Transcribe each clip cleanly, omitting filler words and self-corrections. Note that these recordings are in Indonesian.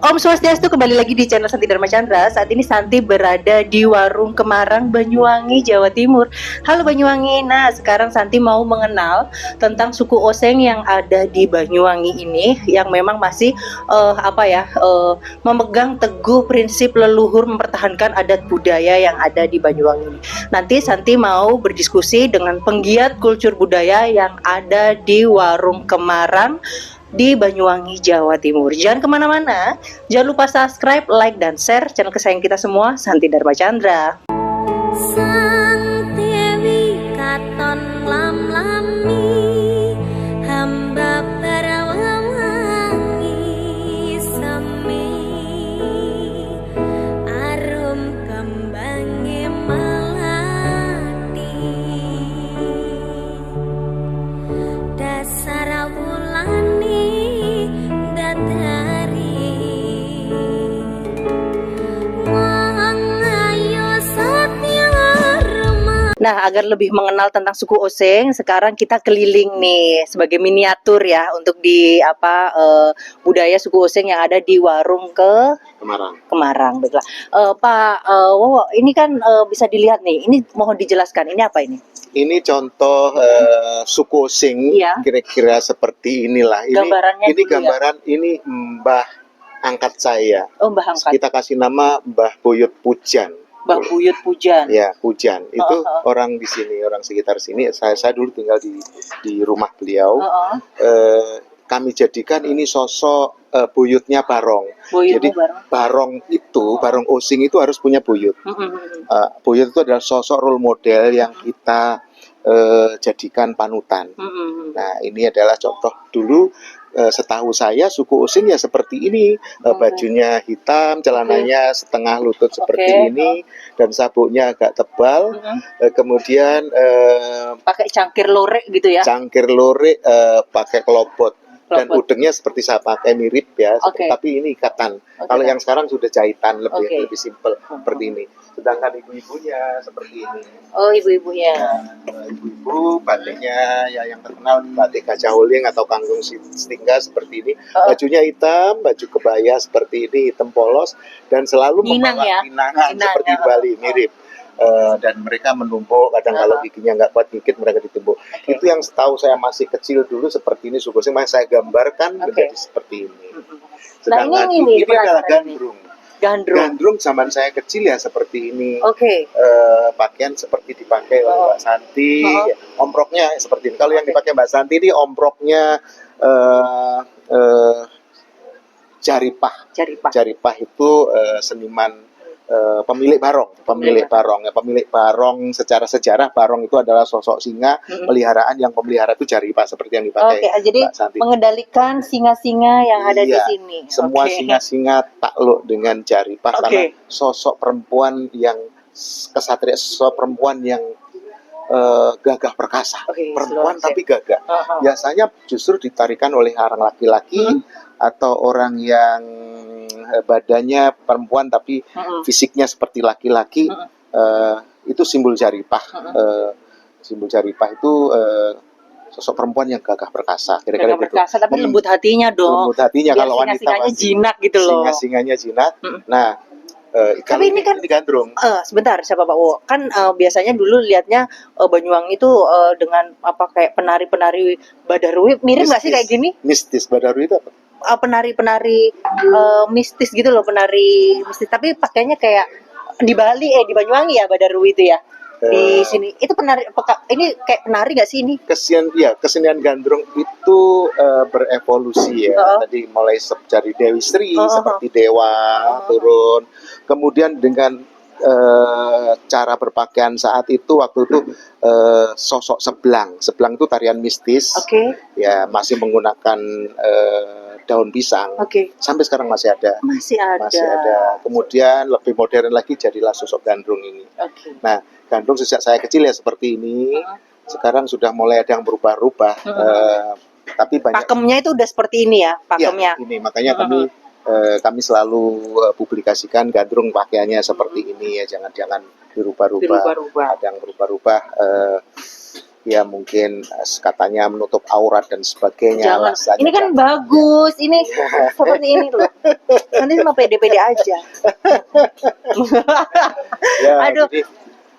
Om Swastiastu, kembali lagi di channel Santi Dharma Chandra. Saat ini Santi berada di Warung Kemarang, Banyuwangi, Jawa Timur. Halo Banyuwangi. Nah, sekarang Santi mau mengenal tentang suku Oseng yang ada di Banyuwangi ini, yang memang masih memegang teguh prinsip leluhur mempertahankan adat budaya yang ada di Banyuwangi ini. Nanti Santi mau berdiskusi dengan penggiat kultur budaya yang ada di Warung Kemarang di Banyuwangi, Jawa Timur. Jangan kemana-mana, jangan lupa subscribe, like, dan share channel kesayangan kita semua, Santi Dharma Chandra. Sang Dewi katon lam-lami, hamba Barawangi semi, arum kembange malati, dasar wulani dadari, wong ayu satya rema. Nah, agar lebih mengenal tentang suku Oseng, sekarang kita keliling nih sebagai miniatur ya untuk di budaya suku Oseng yang ada di Warung Kemarang. Baiklah. Pak Wowo, ini kan bisa dilihat nih. Ini mohon dijelaskan, ini apa ini? Ini contoh suku Osing, Iya. kira-kira seperti inilah. Gambarannya Ini dulu gambaran ini Mbah angkat saya. Oh, Mbah angkat. Kita kasih nama Mbah Buyut Pujan. Mbah Buyut Pujan. Ya, Pujan. Itu Oh. orang di sini, orang sekitar sini. Saya dulu tinggal di rumah beliau. Oh. Kami jadikan ini sosok buyutnya Barong. Buyutnya Jadi Barong itu, Barong Osing itu harus punya buyut. Buyut itu adalah sosok role model yang kita jadikan panutan. Nah, ini adalah contoh dulu. Setahu saya suku Osing ya seperti ini, bajunya hitam, celananya setengah lutut seperti ini, dan sabuknya agak tebal. Kemudian Pakai cangkir lorek gitu ya? cangkir lore, pakai kelopot. Dan udengnya seperti saya pakai mirip ya, tapi ini ikatan. Kalau yang sekarang sudah jahitan, lebih simpel seperti ini. Sedangkan ibu-ibunya seperti ini. Oh, ibu-ibunya. Ibu-ibu batiknya ya yang terkenal batik Gajah Wuling atau Kangkung Setingga seperti ini. Bajunya hitam, baju kebaya seperti ini, hitam polos, dan selalu membawa pinangan seperti di Bali, mirip. Dan mereka menumpuk, kadang kalau giginya nggak kuat gigit mereka ditumpuk. Itu yang setahu saya masih kecil dulu seperti ini suku Osing, saya gambarkan menjadi seperti ini. Sedangkan ini adalah gandrung. Gandrung zaman saya kecil ya seperti ini. Pakaian seperti dipakai oleh Mbak Santi. Omproknya seperti ini. Kalau yang dipakai Mbak Santi ini omproknya Jaripah. Jaripah itu seniman pemilik barong. Pemilik barong secara sejarah, barong itu adalah sosok singa peliharaan, yang pemelihara itu Jaripah seperti yang dipakai jadi Mbak Santi. mengendalikan singa-singa yang ada di sini. Semua singa-singa takluk dengan Jaripah karena sosok perempuan yang kesatria, sosok perempuan yang gagah perkasa, perempuan tapi gagah. Biasanya justru ditarikan oleh orang laki-laki atau orang yang badannya perempuan tapi fisiknya seperti laki-laki. Itu simbol Jaripah. Simbol Jaripah itu sosok perempuan yang gagah perkasa. Kira-kira gagah perkasa, tapi lembut hatinya dong. Lembut hatinya. Kalau wanita singa-singanya jinak gitu loh. Singa-singanya jinak. Nah, tapi ini kan digandrung. Sebentar, siapa Pak Wo? Kan biasanya dulu lihatnya Banyuwangi itu dengan kayak penari-penari Badarui, mirip nggak sih kayak gini? Mistis. Badarui itu apa? Penari-penari mistis gitu loh, penari mistis. Tapi pakainya kayak di Bali, di Banyuwangi ya Badarui itu ya. Di sini itu penari, ini kayak penari nggak sih ini? Kesenian gandrung itu berevolusi ya. Tadi mulai dari Dewi Sri seperti dewa turun, kemudian dengan cara berpakaian saat itu, waktu itu sosok seblang itu tarian mistis. Ya, masih menggunakan daun pisang. Sampai sekarang masih ada. Masih ada. Kemudian lebih modern lagi jadilah sosok gandrung ini. Nah, gandrung sejak saya kecil ya seperti ini. Sekarang sudah mulai ada yang berubah-ubah. Tapi banyak. Pakemnya itu udah seperti ini ya, pakemnya. Ya, ini makanya kami selalu publikasikan gandrung pakaiannya seperti ini ya, jangan dirubah-rubah. Ada yang berubah-ubah. ya mungkin katanya menutup aurat dan sebagainya. Jangan. alasannya Ini kan jangan. bagus. Ini seperti ini loh. Nanti cuma pede-pede aja. Ya, Aduh, jadi,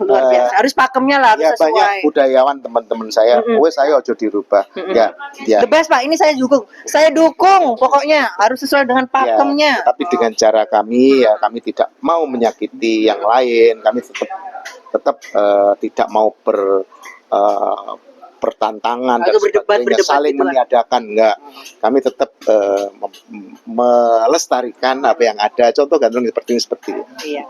luar biasa. Harus pakemnya lah, harus ya sesuai. banyak budayawan teman-teman saya, wes saya ojo dirubah. Ya, ya. The best Pak, ini saya dukung. Saya dukung, pokoknya harus sesuai dengan pakemnya. Tapi dengan cara kami ya kami tidak mau menyakiti yang lain. Kami tetap tidak mau pertantangan dan Atau berdebat sebagainya, saling gitu kan. meniadakan, enggak. Kami tetap melestarikan apa yang ada. Contoh gandrung seperti ini. Iya.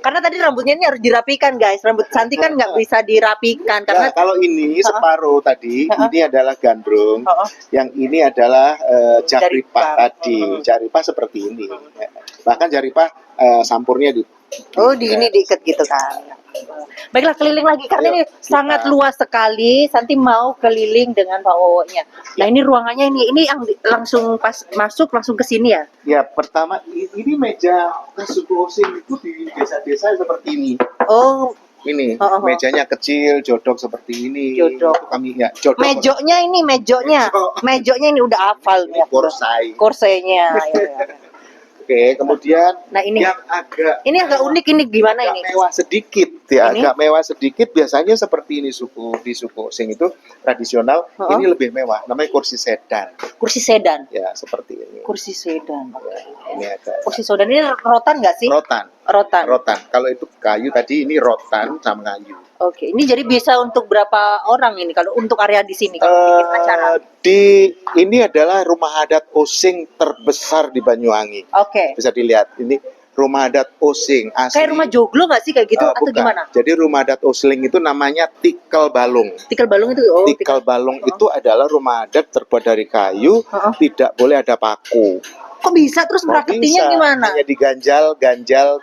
Karena tadi rambutnya ini harus dirapikan, guys. Rambut Santi kan nggak bisa dirapikan karena Nah, kalau ini separuh tadi, ini adalah gandrung, yang ini adalah jaripah tadi. Jaripah seperti ini. Bahkan jaripah sampurnya di ini diikat gitu kan. Baiklah, keliling lagi karena Ayo, ini sangat luas sekali. Santi mau keliling dengan Pak Wowonya. Nah, ini ruangannya ini yang langsung pas masuk langsung ke sini ya. Ya, pertama ini meja suku Osing itu di desa-desa seperti ini. Oh, Ini mejanya kecil, jodok seperti ini. Jodok. Itu kami ya, jodok. mejonya ini mejonya. Mejonya ini udah hafal Ini ya. korsai. Korsenya. Ya. Oke, kemudian Nah, ini yang agak unik ini gimana agak ini? mewah sedikit ya, Ini? agak mewah sedikit. Biasanya seperti ini di suku Osing itu tradisional. Ini lebih mewah, namanya kursi sedan. Kursi sedan. Ya, seperti ini. Kursi sedan. Ini agak Kursi sedan ini rotan nggak sih? rotan. Rotan. Rotan. Kalau itu kayu tadi, ini rotan sama kayu. Oke, ini jadi bisa untuk berapa orang ini kalau untuk area di sini kalau bikin acara? Ini adalah rumah adat Osing terbesar di Banyuwangi. Oke. Bisa dilihat, ini rumah adat Osing asli. Kayak rumah joglo nggak sih kayak gitu atau Bukan. gimana? Jadi rumah adat Osing itu namanya Tikal Balung. Tikal balung itu Tikal Balung itu adalah rumah adat terbuat dari kayu, tidak boleh ada paku. Kok bisa terus Kok prakteknya bisa? gimana? Hanya diganjal, ganjal.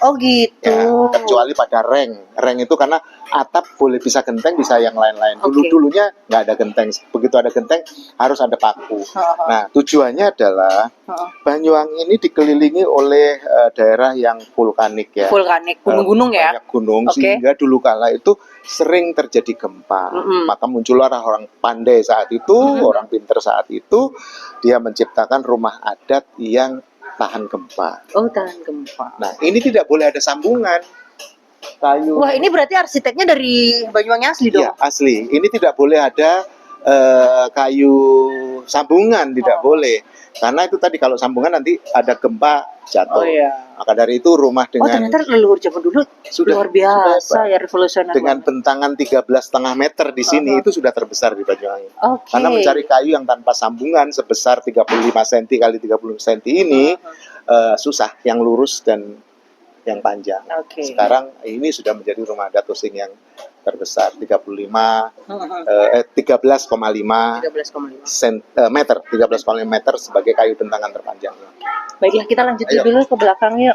Oh gitu. Ya, kecuali pada reng. Reng itu karena atap boleh bisa genteng, bisa yang lain-lain. Oke. Dulunya nggak ada genteng. Begitu ada genteng harus ada paku. Nah, tujuannya adalah Banyuwangi ini dikelilingi oleh daerah yang vulkanik ya. Vulkanik, gunung-gunung ya. Banyak gunung, Oke. sehingga dulu kala itu sering terjadi gempa. Maka muncullah orang pandai saat itu, orang pinter saat itu, dia menciptakan rumah adat yang tahan gempa. Oh, tahan gempa. Nah, ini tidak boleh ada sambungan kayu. Wah, ini berarti arsiteknya dari Banyuwangi asli dong? Ya, asli. Ini tidak boleh ada kayu sambungan, tidak boleh. Karena itu tadi kalau sambungan nanti ada gempa jatuh. Oh iya. Maka dari itu rumah Oh, dengan ternyata leluhur zaman dulu Sudah, luar biasa sudah, ya, revolusioner. dengan bentangan 13,5 meter di sini itu sudah terbesar di Banyuwangi. Oke. Karena mencari kayu yang tanpa sambungan sebesar 35 cm kali 30 cm ini susah, yang lurus dan yang panjang. Oke. Sekarang ini sudah menjadi rumah adat Osing yang terbesar 13,5 meter, 13,5 meter sebagai kayu bentangan terpanjangnya. Baiklah, kita lanjut Ayo. dulu ke belakang yuk.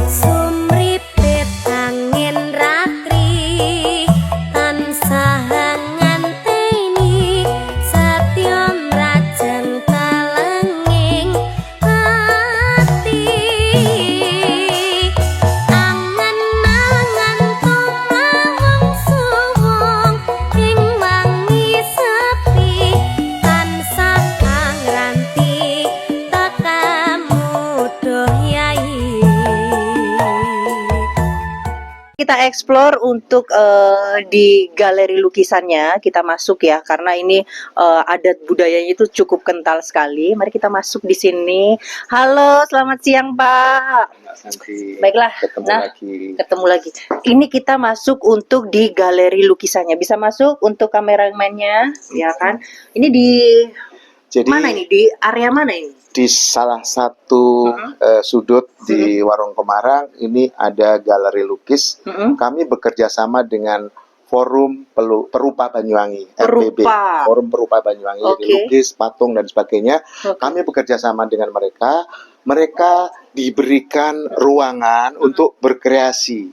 Sumripit angin ratri tansah nganteni setya mrajeng kalenging ati angen-angen tumawung suwung ing wangi sepi tansah ngranti tekamu doh yai. Kita explore untuk di galeri lukisannya, kita masuk ya karena ini adat budayanya itu cukup kental sekali. Mari kita masuk di sini. Halo, selamat siang Pak. Nanti Baiklah, ketemu nah, lagi. ketemu lagi. Ini kita masuk untuk di galeri lukisannya. Bisa masuk untuk kameramennya, ya kan? Ini di Jadi mana ini? Di area mana ini? di salah satu sudut di Warung Kemarang ini ada galeri lukis. Kami bekerja sama dengan Forum Perupa Banyuwangi, FPB, Perupa. Forum Perupa Banyuwangi, jadi Oke. lukis, patung dan sebagainya. Oke. Kami bekerja sama dengan mereka. Mereka diberikan ruangan untuk berkreasi.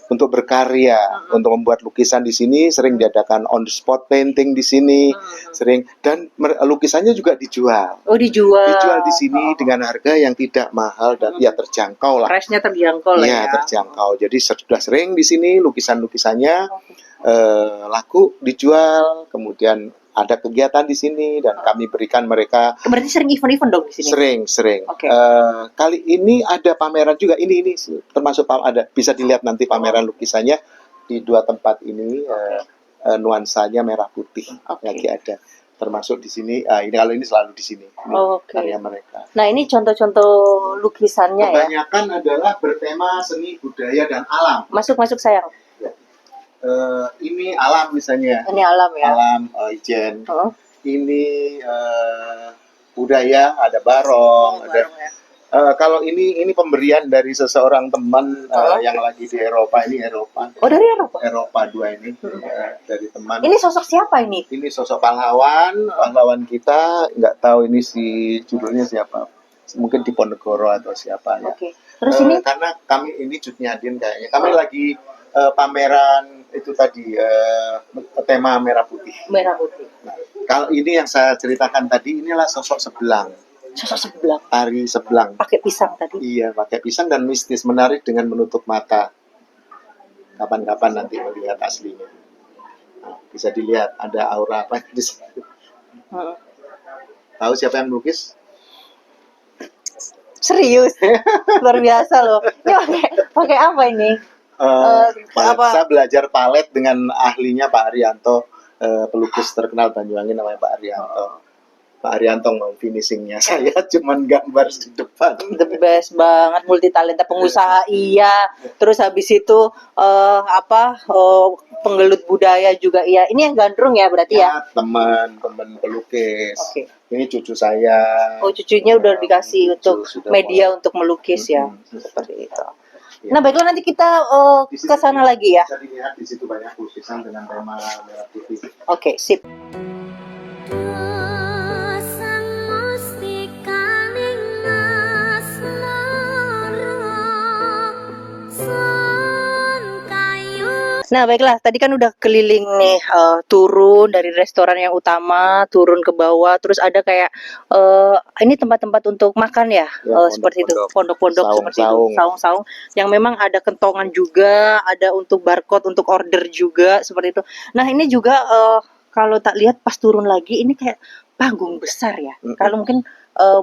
untuk berkarya, untuk membuat lukisan di sini, sering diadakan on the spot painting di sini, sering, dan lukisannya juga dijual. Oh, dijual. Dijual di sini dengan harga yang tidak mahal dan ya terjangkau lah. Price-nya terjangkau lah Iya, ya. terjangkau. Jadi sudah sering di sini lukisan-lukisannya laku, dijual, kemudian ada kegiatan di sini dan kami berikan mereka. Berarti sering event-event dong di sini? Sering. Oke. Kali ini ada pameran juga. Ini termasuk ada, bisa dilihat nanti pameran lukisannya di dua tempat ini. Nuansanya merah putih lagi ada. Termasuk di sini. Ini kalau ini selalu di sini. Ini karya mereka. Nah, ini contoh-contoh lukisannya ya. Kebanyakan adalah bertema seni, budaya, dan alam. Masuk sayang. Ini alam misalnya. Ini alam ya. Alam, Ijen. Ini budaya, ada barong. Ada. Barong ya. Kalau ini pemberian dari seseorang teman yang lagi di Eropa. Ini Eropa. Oh, dari Eropa. Eropa 2 ini dari teman. Ini sosok siapa ini? Ini sosok pahlawan kita. Nggak tahu ini judulnya siapa. Mungkin di Ponegoro atau siapa ya. Oke. Terus ini karena kami ini Jutnyadin kayaknya. Kami lagi pameran itu tadi tema merah putih. merah putih. Nah, kalau ini yang saya ceritakan tadi, inilah sosok sebelang. Sosok sebelah. Tari sebelang. Pakai pisang tadi. Iya, pakai pisang dan mistis, menarik dengan menutup mata. Kapan-kapan nanti melihat aslinya. Nah, bisa dilihat ada aura apa di situ. Tahu siapa yang melukis? Serius, luar biasa loh. Ini pakai apa ini? Saya belajar palet dengan ahlinya Pak Arianto, pelukis terkenal Banyuwangi namanya Pak Arianto. Pak Arianto mau finishingnya, saya cuman gambar di depan. The best banget, multi talenta, pengusaha iya. Terus habis itu penggelut budaya juga iya. Ini yang gandrung ya berarti ya? Teman pelukis. Oke. Ini cucu saya. Oh, cucunya udah dikasih untuk media untuk melukis ya, seperti itu. Nah, baiklah, nanti kita ke sana lagi ya. Bisa dilihat di situ banyak lukisan dengan tema merah putih. Oke, sip. Sang mustika ning asmara sun kayu. Nah, baiklah, tadi kan udah keliling nih, turun dari restoran yang utama, turun ke bawah, terus ada kayak ini tempat-tempat untuk makan ya, seperti itu, pondok-pondok seperti itu, saung-saung, yang memang ada kentongan juga, ada untuk barcode, untuk order juga, seperti itu. Nah, ini juga kalau tak lihat pas turun lagi, ini kayak panggung besar ya. Kalau mungkin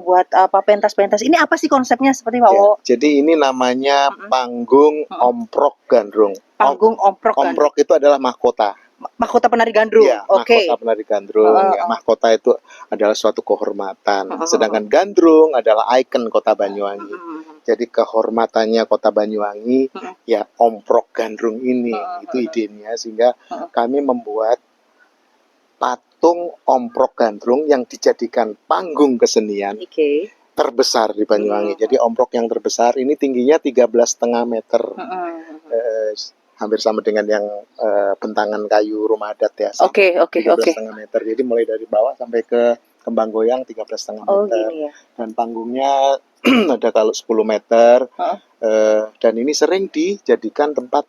buat pentas-pentas, ini apa sih konsepnya seperti Pak Wo? Jadi ini namanya panggung omprok gandrung. Panggung omprok gandrung. Omprok itu adalah mahkota. Mahkota penari gandrung. Iya, Oke. mahkota penari gandrung. Ya, mahkota itu adalah suatu kehormatan. Sedangkan gandrung adalah ikon Kota Banyuwangi. Jadi kehormatannya Kota Banyuwangi, ya omprok gandrung ini, itu idenya. Sehingga kami membuat patung omprok gandrung yang dijadikan panggung kesenian terbesar di Banyuwangi. Jadi omprok yang terbesar ini tingginya 13,5 meter. Hampir sama dengan yang bentangan kayu rumah adat ya. Oke. 13,5 meter. Jadi mulai dari bawah sampai ke kembang goyang 13,5 meter. Gini ya. Dan panggungnya ada kalau 10 meter. Dan ini sering dijadikan tempat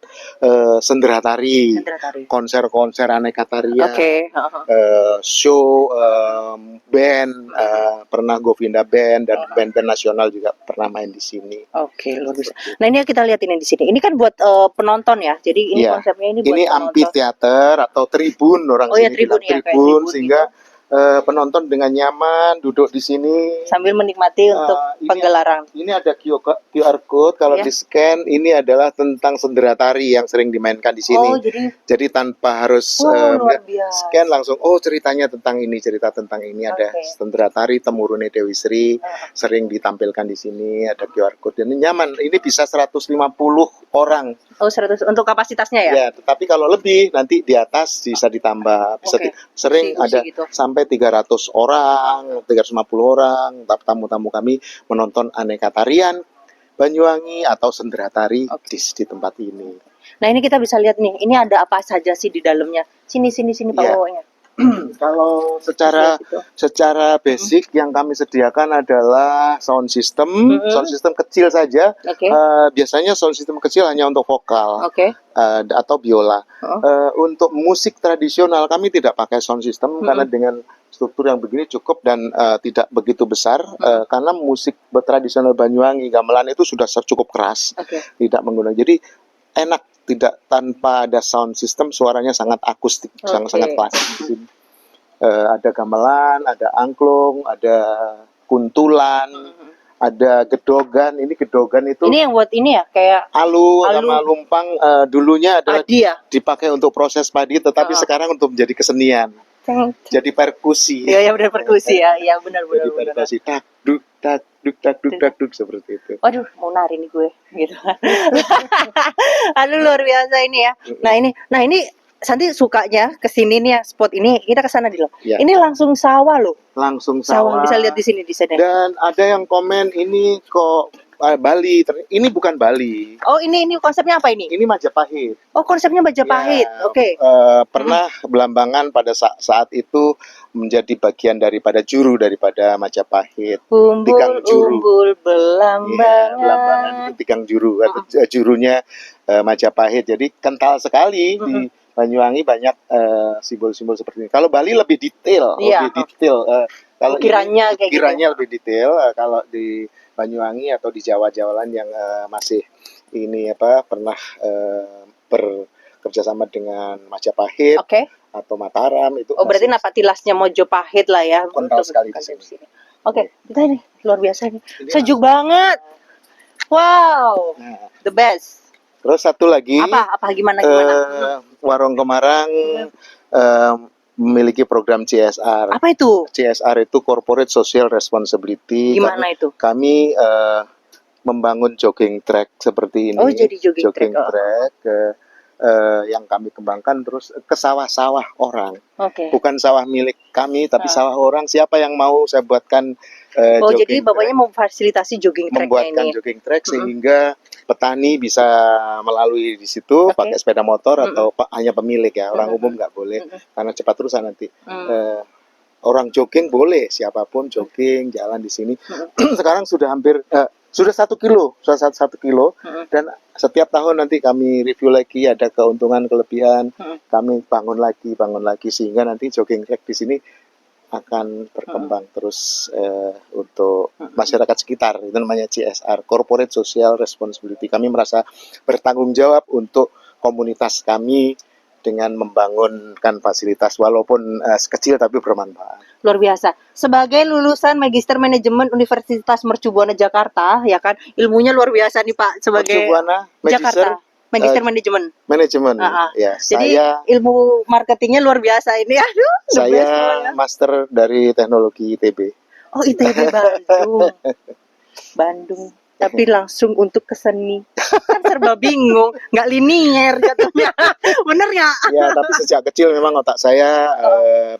sendera tari, konser-konser aneka tarian, show, band, pernah Govinda Band dan band-band nasional juga pernah main di sini. Oke, luar biasa. Nah, ini kita lihat ini di sini. Ini kan buat penonton ya. Jadi ini konsepnya ini buat ini penonton. Amphitheater atau tribun orang sini tribun bilang, ya, tribun gitu. sehingga penonton dengan nyaman duduk di sini sambil menikmati untuk penggelaran. Ini ada QR code, kalau di scan ini adalah tentang sendera tari yang sering dimainkan di sini. Jadi tanpa harus scan langsung ceritanya tentang ini, ada sendera tari temurune Dewi Sri sering ditampilkan di sini, ada QR code. Ini nyaman. Ini bisa 150 orang. Oh, 100 untuk kapasitasnya ya? Ya, tetapi kalau lebih nanti di atas bisa ditambah. Bisa sering ada sampai 300 orang, 350 orang, tamu-tamu kami menonton aneka tarian Banyuwangi atau sendera tari di tempat ini. Nah, ini kita bisa lihat nih, ini ada apa saja sih di dalamnya? Sini Pak Wowo-nya. Kalau secara basic yang kami sediakan adalah sound system, sound system kecil saja. Oke. Biasanya sound system kecil hanya untuk vokal Oke. atau biola. Untuk musik tradisional kami tidak pakai sound system karena dengan struktur yang begini cukup dan tidak begitu besar karena musik tradisional Banyuwangi gamelan itu sudah cukup keras, tidak menggunakan. Jadi enak, tidak tanpa ada sound system, suaranya sangat akustik, sangat klasik di sini. Ada gamelan, ada angklung, ada kuntulan, ada gedogan. Ini gedogan itu Ini yang buat ini ya, kayak alu sama lumpang dulunya adalah padi ya. dipakai untuk proses padi, tetapi sekarang untuk menjadi kesenian. Jadi perkusi. Iya, benar perkusi ya. Iya, benar. Jadi perkusi tak duk tak duk tak duk tak duk seperti itu. Waduh, mau nari nih gue gitu. Aduh, luar biasa ini ya. Nah ini Santi sukanya kesini nih ya, spot ini kita kesana dulu. Ya. Ini langsung sawah loh. Langsung sawah. Bisa lihat di sini di sana. Dan ada yang komen ini kok Bali. Ini bukan Bali. Oh ini konsepnya apa ini? Ini Majapahit. Oh konsepnya Majapahit. Ya, Oke. Pernah Belambangan pada saat itu menjadi bagian daripada daripada Majapahit. Tikang juru. Umbul Belambangan. Ya, Belambangan itu tikang juru atau jurunya Majapahit. Jadi kental sekali di Banyuwangi banyak simbol-simbol seperti ini. Kalau Bali lebih detail, kalau kiranya lebih detail. Kalau di Banyuwangi atau di Jawa-Jawalan yang masih pernah bekerjasama dengan Majapahit atau Mataram itu. Oh berarti Napatilasnya Mojopahit lah ya. Kental sekali di sini. Oke, kita ini luar biasa nih. Sejuk banget. Wow, the best. Terus satu lagi. Apa gimana? Warung Kemarang memiliki program CSR. Apa itu? CSR itu Corporate Social Responsibility. Gimana itu? Kami membangun jogging track seperti ini. Oh, jadi jogging track. Yang kami kembangkan terus ke sawah-sawah orang. Bukan sawah milik kami, tapi sawah orang. Siapa yang mau saya buatkan jogging jadi bapaknya memfasilitasi jogging track ini. Membuatkan jogging track sehingga petani bisa melalui di situ pakai sepeda motor atau hanya pemilik ya. Orang umum nggak boleh karena cepat rusak nanti. Orang jogging boleh, siapapun jogging jalan di sini. Sekarang sudah hampir sudah 1 kilo, dan setiap tahun nanti kami review lagi, ada keuntungan kelebihan, kami bangun lagi sehingga nanti jogging track di sini akan berkembang terus untuk masyarakat sekitar. Itu namanya CSR, Corporate Social Responsibility. Kami merasa bertanggung jawab untuk komunitas kami dengan membangunkan fasilitas walaupun kecil tapi bermanfaat. Luar biasa. Sebagai lulusan Magister Manajemen Universitas Mercubuana Jakarta, ya kan, ilmunya luar biasa nih Pak. Sebagai Mercubuana, Jakarta, Magister Manajemen. Ya. Jadi ilmu marketingnya luar biasa ini. Aduh. Saya master dari teknologi ITB. Oh ITB Bandung. Tapi langsung untuk ke seni. Kan serba bingung, nggak linier jatuhnya. Bener ya? Ya, tapi sejak kecil memang otak saya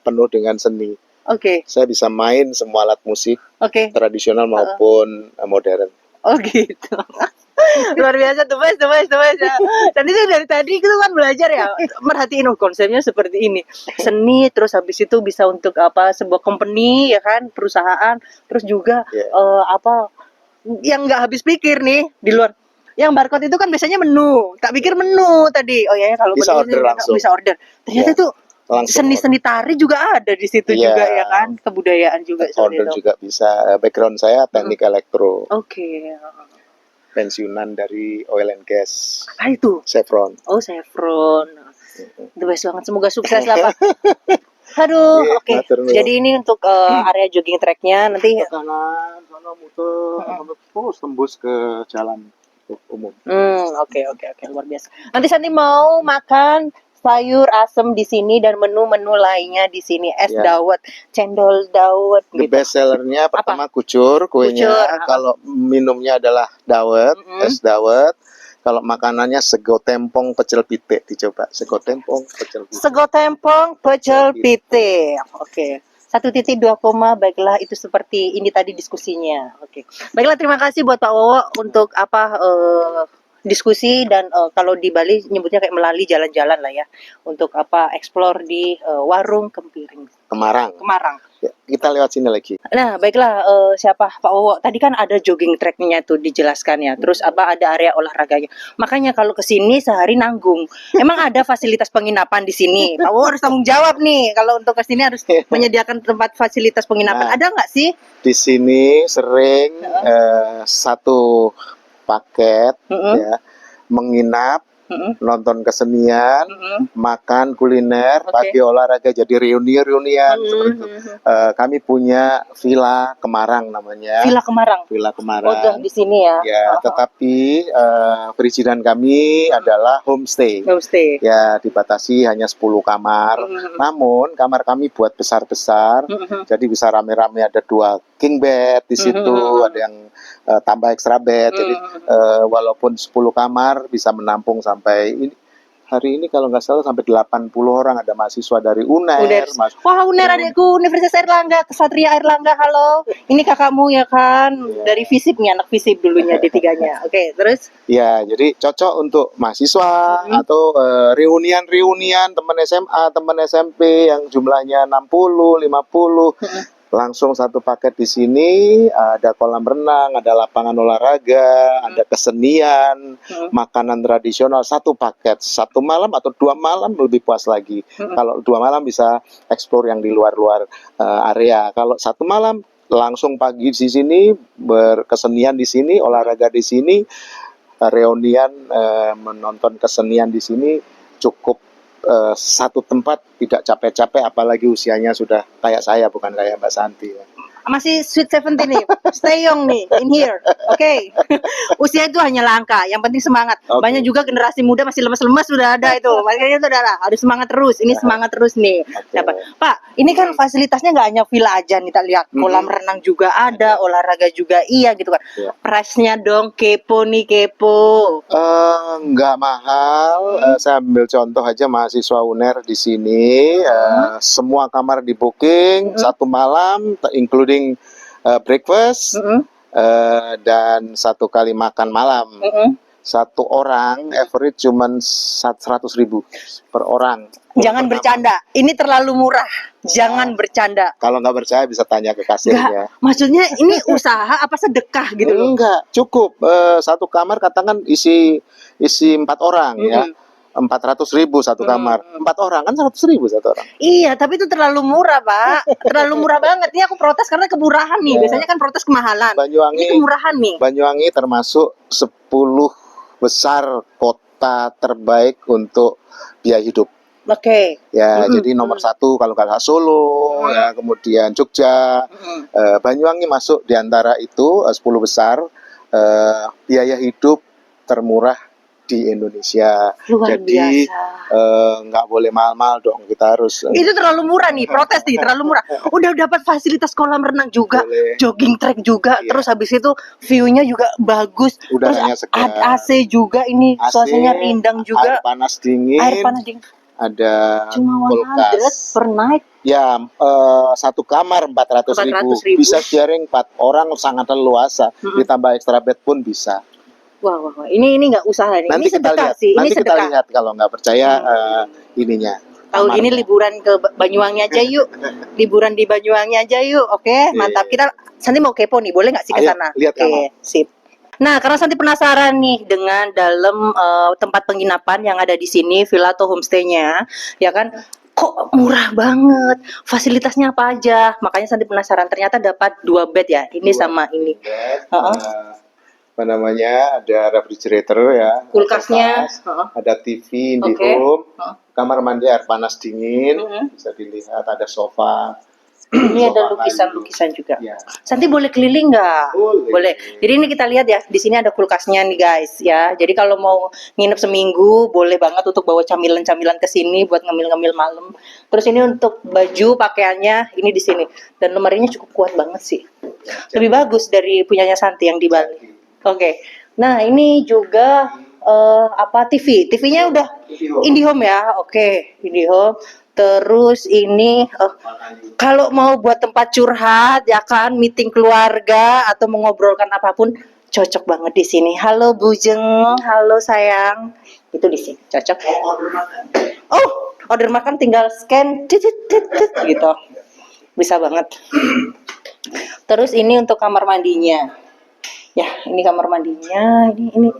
penuh dengan seni. Saya bisa main semua alat musik, tradisional maupun modern. Oh gitu. Luar biasa tuh mas ya. Dan itu dari tadi kita kan belajar ya, merhatiin konsepnya seperti ini. Seni, terus habis itu bisa untuk sebuah company ya kan, perusahaan, terus juga yang nggak habis pikir nih di luar. Yang barcode itu kan biasanya menu. Tak pikir menu tadi. Oh ya kalau bisa order langsung. Bisa order. Ternyata itu seni-seni tari juga ada di situ juga ya kan, kebudayaan juga. Order juga bisa. Background saya teknik elektro. Pensiunan dari oil and gas. Apa itu? Chevron. Oh Chevron. The best banget. Semoga sukses lah Pak. Aduh, Jadi ini untuk area jogging tracknya nanti. Ke kanan, sana muter, terus tembus ke jalan umum. Oke, luar biasa. Nanti Santi mau makan sayur asem di sini dan menu-menu lainnya di sini, es dawet, cendol dawet. The best sellernya pertama kucur kuenya. Kalau minumnya adalah dawet, es dawet. Kalau makanannya sego tempong pecel pite, dicoba sego tempong pecel pite. Sego tempong pecel pite. 1.2, baiklah itu seperti ini tadi diskusinya. Baiklah terima kasih buat Pak Wowo untuk diskusi dan kalau di Bali nyebutnya kayak melalui jalan-jalan lah ya untuk apa explore di warung Kempiring Kemarang. Kemarang. Ya, kita lewat sini lagi. Nah, baiklah siapa Pak Wowo? Tadi kan ada jogging tracknya tuh dijelaskan ya. Terus apa ada area olahraganya. Makanya kalau ke sini sehari nanggung. Emang ada fasilitas penginapan di sini? Pak Wowo harus tanggung jawab nih. Kalau untuk ke sini harus menyediakan tempat fasilitas penginapan. Nah, Ada nggak sih? Di sini sering satu paket ya menginap, nonton kesenian, makan kuliner, Oke. pagi olahraga, jadi reunian seperti itu. Kami punya Villa Kemarang namanya. Villa Kemarang. Villa Oh, Kemarang. udah di sini ya. Ya, tetapi perizinan kami adalah homestay. Homestay. Ya, dibatasi hanya 10 kamar. Namun kamar kami buat besar-besar. Jadi bisa rame-rame, ada 2 king bed di situ, ada yang tambah extra bed. Jadi walaupun 10 kamar bisa menampung sampai ini. Hari ini kalau nggak salah sampai 80 orang, ada mahasiswa dari UNER. Wah, UNER adekku, Universitas Airlangga, Kesatria Airlangga, halo. Ini kakakmu ya kan? Dari FISIP nih, anak FISIP dulunya D3-nya. Oke, terus? Ya, jadi cocok untuk mahasiswa atau reunian teman SMA, teman SMP yang jumlahnya 60, 50. Langsung satu paket di sini, ada kolam renang, ada lapangan olahraga, ada kesenian, makanan tradisional, satu paket, 1 malam atau 2 malam lebih puas lagi. Kalau 2 malam bisa explore yang di luar-luar area. Kalau 1 malam langsung pagi di sini, berkesenian di sini, olahraga di sini, reunian, menonton kesenian di sini, cukup satu tempat, tidak capek-capek, apalagi usianya sudah kayak saya, bukan kayak Mbak Santi ya. Masih sweet 70 nih, stay young nih, in here, oke. Usia itu hanya langka, yang penting semangat. Banyak juga generasi muda masih lemes-lemes sudah ada itu, makanya itu udah harus semangat terus. Ini semangat terus nih. Siapa? Pak, ini kan fasilitasnya nggak hanya villa aja nih, tak lihat kolam renang juga ada, olahraga juga iya gitu kan. Price-nya dong, kepo nih, kepo. Nggak mahal. Saya ambil contoh aja mahasiswa UNER di sini. Semua kamar di booking 1 malam, including breakfast dan 1 kali makan malam. 1 orang average cuman 100.000 per orang. Jangan bercanda, ini terlalu murah. Jangan bercanda. Kalau nggak percaya bisa tanya ke kasirnya. Maksudnya ini usaha apa sedekah gitu loh? Enggak, cukup. 1 kamar katakan isi 4 orang ya. 400.000 1 kamar. 4 orang kan 100.000 1 orang. Iya, tapi itu terlalu murah, Pak. Terlalu murah banget. Ini aku protes karena kemurahan nih. Biasanya kan protes kemahalan. Banyuwangi, ini kemurahan nih. Banyuwangi termasuk 10 besar kota terbaik untuk biaya hidup. Oke. Ya, jadi nomor 1 kalau nggak salah Solo, ya, kemudian Jogja, Banyuwangi masuk di antara itu 10 besar biaya hidup termurah di Indonesia. Luar Jadi biasa. nggak boleh mahal-mahal dong, kita harus Itu terlalu murah nih, protes nih, terlalu murah. Udah dapat fasilitas kolam renang juga, Boleh. jogging track juga, terus habis itu view-nya juga bagus. Udaranya Terus segar. ada AC juga ini, AC, suasananya rindang juga. Air panas dingin. Air panas dingin. Ada Cuma 100 kulkas. per night. Ya, 1 kamar 400.000. 400.000. Bisa sharing 4 orang, sangat leluasa. Ditambah extra bed pun bisa. Wah, ini nggak usaha nih. Nanti Ini kita sedekah lihat. sih. Ini Nanti kita sedekah. lihat kalau nggak percaya ininya. Tahun ini kamarnya. liburan ke Banyuwangi aja yuk. Liburan di Banyuwangi aja yuk. Oke, mantap. Kita Santi mau kepo nih, boleh nggak sih ke Ayo, sana? lihat kamar. Sip. Nah, karena Santi penasaran nih dengan dalam tempat penginapan yang ada di sini, villa atau homestay-nya, ya kan? Kok murah banget, fasilitasnya apa aja? Makanya Santi penasaran. Ternyata dapat 2 bed ya, ini sama ini. Apa namanya, ada refrigerator ya, Kulkasnya, ada TV di Oke. home, kamar mandi air panas dingin, bisa dilihat, ada sofa. Ini ada Sofa lukisan-lukisan juga. Ya. Santi boleh keliling nggak? Boleh. Jadi ini kita lihat ya, di sini ada kulkasnya nih guys ya. Jadi kalau mau nginep seminggu, boleh banget untuk bawa camilan-camilan ke sini buat ngemil-ngemil malam. Terus ini untuk baju pakaiannya ini di sini. Dan lemarinya cukup kuat banget sih. Lebih bagus dari punyanya Santi yang di Bali. Oke. Nah ini juga apa TV? TV-nya udah IndiHome ya. Oke, IndiHome. Terus ini kalau mau buat tempat curhat ya kan, meeting keluarga atau mengobrolkan apapun, cocok banget di sini. Halo Bujeng, halo sayang. Itu di sini cocok. Oh, order makan tinggal scan tit, tit, tit, tit, gitu. Bisa banget. Terus ini untuk kamar mandinya. Ya, ini kamar mandinya. Ini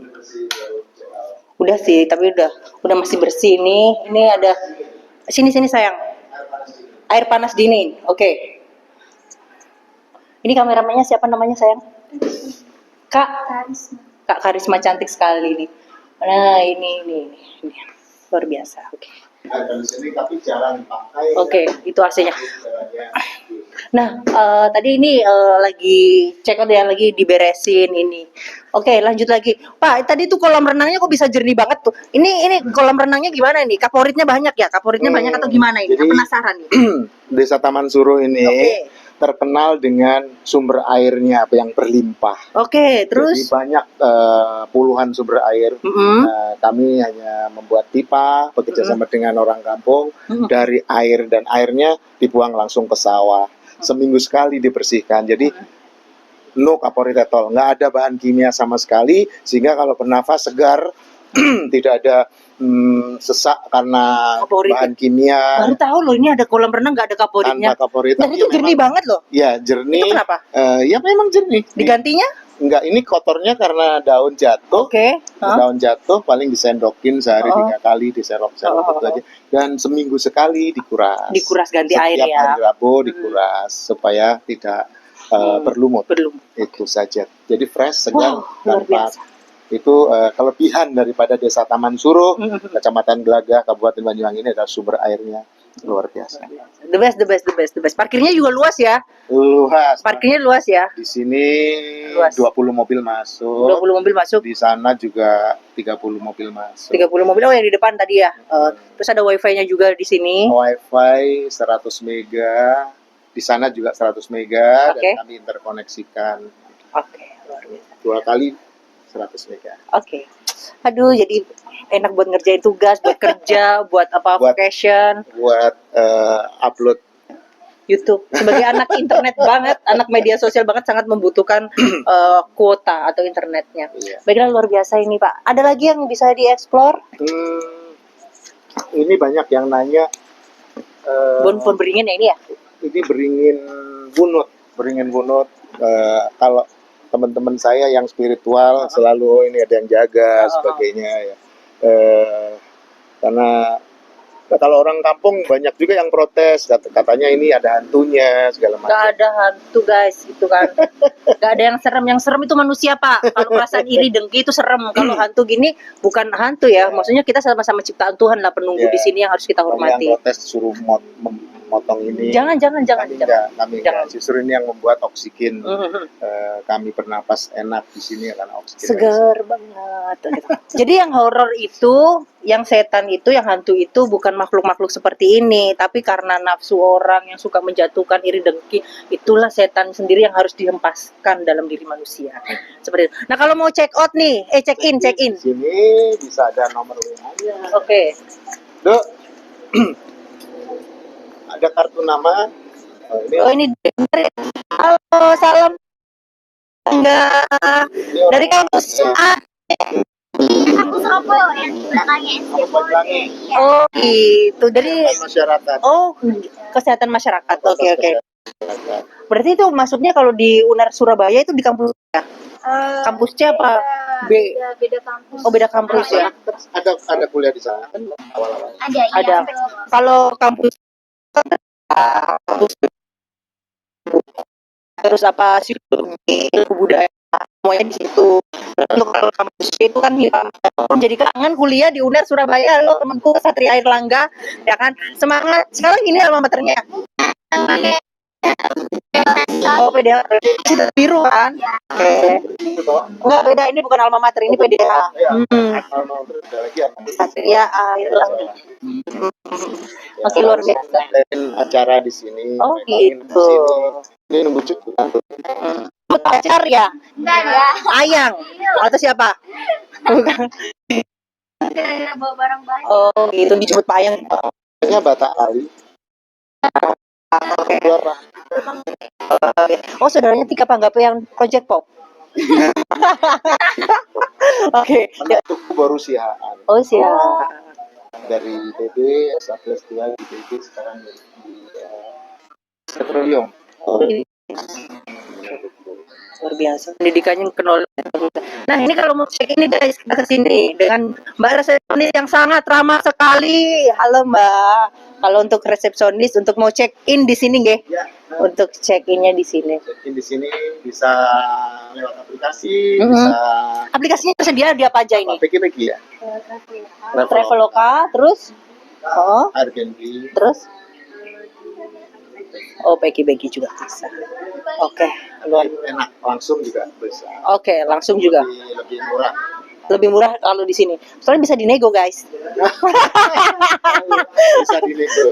udah sih, tapi udah masih bersih nih. Ini ada sini sayang. Air panas dingin. Oke. Ini kameramennya siapa namanya sayang? Kak Karisma cantik sekali nih. Nah, ini. Luar biasa. Oke. Di sini tapi jarang dipakai. Oke, itu AC-nya. Nah, tadi ini lagi check out ya, lagi diberesin ini. Oke, lanjut lagi. Pak, tadi tuh kolam renangnya kok bisa jernih banget tuh. Ini kolam renangnya gimana nih? Kaporitnya banyak ya? Kaporitnya banyak atau gimana ini? Jadi, Penasaran nih. Desa Taman Suruh ini Oke. terkenal dengan sumber airnya yang berlimpah. Oke, Jadi terus banyak puluhan sumber air. Kami hanya membuat pipa bekerja sama dengan orang kampung dari air, dan airnya dibuang langsung ke sawah. Seminggu sekali dibersihkan. Jadi no kaporitol, nggak ada bahan kimia sama sekali, sehingga kalau bernafas segar, tidak ada sesak karena Kaporit. bahan kimia. Baru tahu loh, ini ada kolam renang nggak ada kaporitnya. Tanpa kaporit. Dan itu jernih banget loh. Ya, jernih. Itu kenapa? Ya memang jernih. Digantinya? Enggak, ini kotornya karena daun jatuh. Oke. Daun jatuh paling disendokin sehari 3 kali, diserok-serok itu aja. Dan seminggu sekali dikuras. Dikuras ganti Setiap air ya. hari Rabu dikuras supaya tidak berlumut. Itu saja. Jadi fresh, segar, Wow, luar tanpa biasa. itu kelebihan daripada Desa Taman Suruh, Kecamatan Gelagah, Kabupaten Banyuwangi ini adalah sumber airnya luar biasa. The best. Parkirnya juga luas ya. Luas. Parkirnya luas ya. Di sini Luas. 20 mobil masuk. 20 mobil masuk. Di sana juga 30 mobil masuk. 30 mobil, oh yang di depan tadi ya. Terus ada wifi-nya juga di sini. Wi-Fi 100 mega. Di sana juga 100 mega. Oke. Dan kami interkoneksikan Oke, luar biasa. 2 kali 100 mega. Oke. Aduh, jadi enak buat ngerjain tugas, buat kerja, buat vacation, Buat upload YouTube. Sebagai anak internet banget, anak media sosial banget, sangat membutuhkan kuota atau internetnya. Iya. Baiklah, luar biasa ini Pak. Ada lagi yang bisa dieksplor? Ini banyak yang nanya. Bon beringin ya ini ya? Ini beringin bunut. Kalau teman-teman saya yang spiritual selalu ini ada yang jaga sebagainya ya. Karena kalau orang kampung banyak juga yang protes, katanya ini ada hantunya segala macam. Gak ada hantu guys, itu kan. Gak ada yang serem. Yang serem itu manusia Pak. Kalau perasaan iri dengki itu serem. Kalau hantu gini bukan hantu ya. Maksudnya kita sama-sama ciptaan Tuhan lah, penunggu di sini yang harus kita hormati. Yang protes suruh motong ini. Jangan. Kami enggak. Justru ini yang membuat oksigen kami bernapas enak di sini karena oksigen. Segar banget. Jadi yang horor itu, yang setan itu, yang hantu itu bukan makhluk-makhluk seperti ini, tapi karena nafsu orang yang suka menjatuhkan, iri dengki, itulah setan sendiri yang harus dihempaskan dalam diri manusia. Seperti itu. Nah, kalau mau check out nih, check in. Di sini bisa ada nomor WA-nya. Oke. Dok. Ada kartu nama. Ini halo, salam. Enggak. Dari kampus Kampus apa yang di belakangnya Banyuwangi. Oh, gitu. Dari Masyarakat. kesehatan masyarakat. Oke. Berarti itu masuknya kalau di UNER Surabaya itu di kampus ya? Kampusnya apa? Beda kampus. Oh, beda kampus ya. Ada kuliah di sana kan awal-awal. Ada. Kalau kampus terus apa sih budaya semuanya di situ. Untuk kalau kampus itu kan jadi kangen kuliah di UNER Surabaya. Lo temanku Satria Airlangga ya kan. Semangat. Sekarang ini alma maternya. Oh, PDH biru kan? Enggak, beda, ini bukan alma mater, ini PDH. Satria Airlangga. Oke, luar biasa. Acara di sini. Oh, gitu. Ini nunggu cukup. Pacar ya? Enggak ada. Ayang atau siapa? Bukan. Bawa barang banyak. Oh, gitu, dijemput Pak Ayang. Hanya Batak Ali. Oh, saudaranya Tika Panggape yang Project Pop. Oke. Ya. Untuk Borussiaan. Oh siap. Dari BB S1/2 di BB, sekarang di petroleum. Oh, ini luar biasa pendidikannya kenal. Nah ini kalau mau cek ini guys, kita kesini dengan Mbak resepsionis yang sangat ramah sekali. Halo Mbak, kalau untuk resepsionis untuk mau check in di sini nggih, Ya, untuk check innya di sini. check-in di sini bisa lewat aplikasi, bisa Aplikasinya tersedia di apa aja ini? PG ya. Traveloka, terus Airbnb. terus pagi-pagi juga bisa. Oke, Enak, langsung juga bisa. Oke, langsung juga. Lebih murah. Lebih murah kalau di sini. Soalnya bisa dinego, guys. Bisa dinego.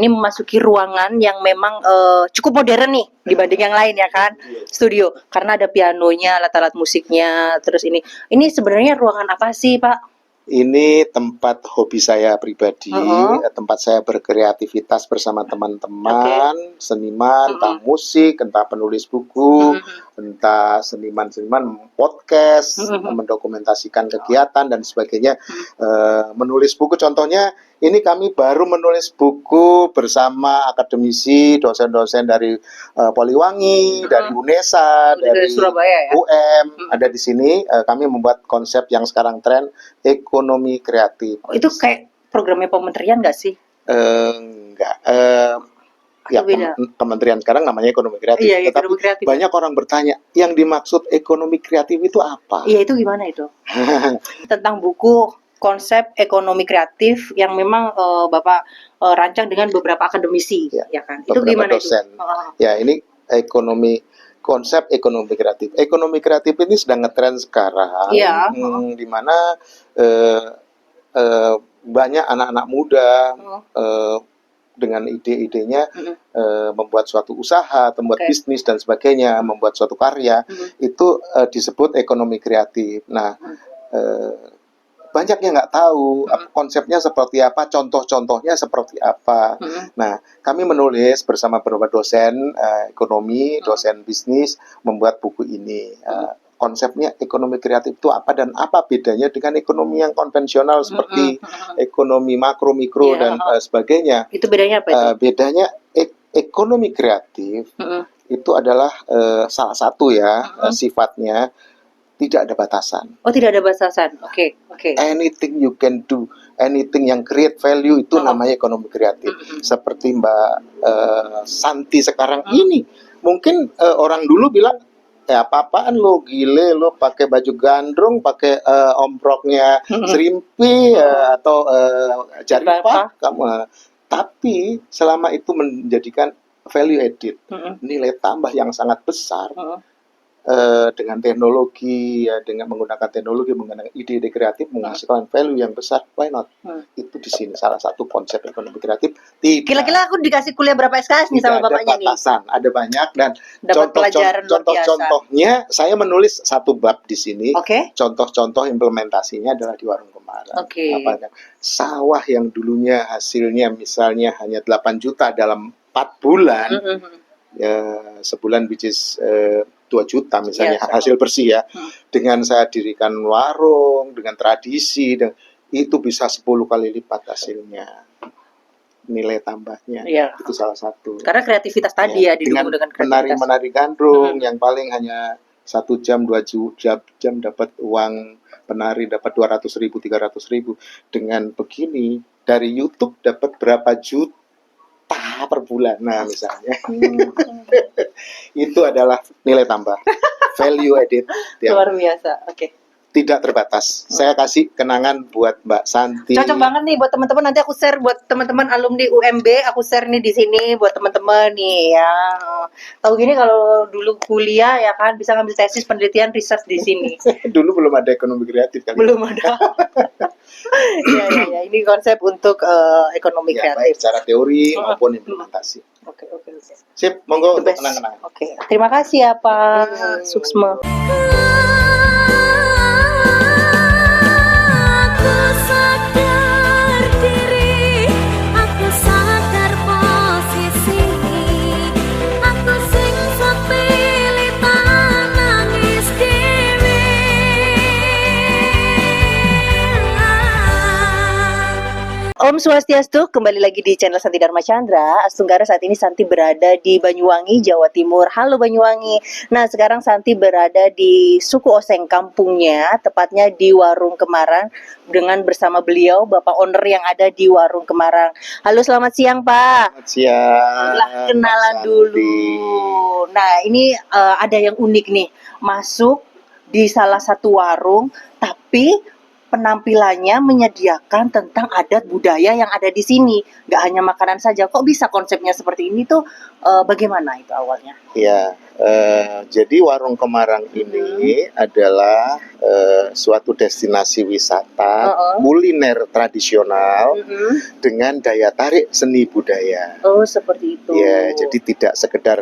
Ini memasuki ruangan yang memang cukup modern nih dibanding yang lain ya kan, studio, karena ada pianonya, alat-alat musiknya, terus ini sebenarnya ruangan apa sih Pak? Ini tempat hobi saya pribadi, tempat saya berkreativitas bersama teman-teman, seniman, entah musik, entah penulis buku, entah seniman-seniman podcast, mendokumentasikan kegiatan dan sebagainya, menulis buku. Contohnya, ini kami baru menulis buku bersama akademisi, dosen-dosen dari Poliwangi, dari UNESA, dari Surabaya ya? UM, ada di sini. Kami membuat konsep yang sekarang tren, ekonomi kreatif. Oh, itu kayak programnya kementerian nggak sih? Enggak. Ya, beda? kementerian sekarang namanya ekonomi kreatif. Iya, Tetapi ekonomi kreatif. banyak orang bertanya, yang dimaksud ekonomi kreatif itu apa? Iya, itu gimana itu? Tentang buku konsep ekonomi kreatif yang memang Bapak rancang dengan beberapa akademisi, ya kan? Itu Beberapa gimana dosen. itu? Ya, ini konsep ekonomi kreatif. Ekonomi kreatif ini sedang ngetren sekarang, di mana banyak anak-anak muda dengan ide-idenya membuat suatu usaha, membuat bisnis dan sebagainya, membuat suatu karya, itu disebut ekonomi kreatif. Nah, banyak yang nggak tahu konsepnya seperti apa, contoh-contohnya seperti apa. Nah, kami menulis bersama beberapa dosen ekonomi, dosen bisnis, membuat buku ini. Konsepnya ekonomi kreatif itu apa dan apa bedanya dengan ekonomi yang konvensional seperti ekonomi makro, mikro, dan sebagainya. Itu bedanya apa itu? Bedanya ekonomi kreatif itu adalah salah satu sifatnya tidak ada batasan. Oh, tidak ada batasan. Oke. Anything you can do, anything yang create value itu namanya ekonomi kreatif. Seperti Mbak Santi sekarang ini, mungkin orang dulu bilang, apa-apaan lo, gile lo pakai baju gandrung, pakai omproknya serimpi atau jaripah kamu. Tapi selama itu menjadikan value added, nilai tambah yang sangat besar. Dengan teknologi, dengan menggunakan teknologi, menggunakan ide-ide kreatif, menghasilkan value yang besar, why not? Itu di sini salah satu konsep ekonomi kreatif. Kira-kira aku dikasih kuliah berapa SKS nih sama bapaknya nih? Ada banyak, dan contoh-contohnya saya menulis satu bab di sini. Contoh-contoh implementasinya adalah di Warung Kemarang. Sawah yang dulunya hasilnya misalnya hanya 8 juta dalam 4 bulan, sebulan which is 2 juta misalnya, hasil bersih ya. Dengan saya dirikan warung, dengan tradisi, itu bisa 10 kali lipat hasilnya. Nilai tambahnya. Itu salah satu. Karena kreativitas tadi didukung dengan kreativitas. Menari gandrung yang paling hanya 1 jam, 2 jam dapat uang, penari dapat 200.000, 300.000. Dengan begini, dari YouTube dapat berapa juta per bulan, nah misalnya. Itu adalah nilai tambah, value added luar biasa. Tidak terbatas. Saya kasih kenangan buat Mbak Santi. Cocok banget nih buat teman-teman. Nanti aku share buat teman-teman alumni UMB. Aku share nih di sini buat teman-teman nih ya. Tahu gini kalau dulu kuliah ya kan bisa ngambil tesis penelitian research di sini. Dulu belum ada ekonomi kreatif kan? Belum ada. Ya. Ini konsep untuk ekonomi kreatif. Baik secara teori maupun implementasi. Oke. Sip, monggo untuk kenang-kenangan. Terima kasih ya Pak Suksma. Om Swastiastu, kembali lagi di channel Santi Dharma Chandra. Asunggara, saat ini Santi berada di Banyuwangi, Jawa Timur. Halo Banyuwangi. Nah, sekarang Santi berada di suku Oseng kampungnya, tepatnya di Warung Kemarang dengan bersama beliau, Bapak owner yang ada di Warung Kemarang. Halo, selamat siang Pak. Selamat siang. Lah, kenalan Santi. dulu. Nah, ini ada yang unik nih, masuk di salah satu warung, tapi penampilannya menyediakan tentang adat budaya yang ada di sini. Nggak hanya makanan saja. Kok bisa konsepnya seperti ini tuh? Bagaimana itu awalnya? Ya, jadi Warung Kemarang ini adalah suatu destinasi wisata kuliner tradisional dengan daya tarik seni budaya. Oh, seperti itu. Ya, jadi tidak sekedar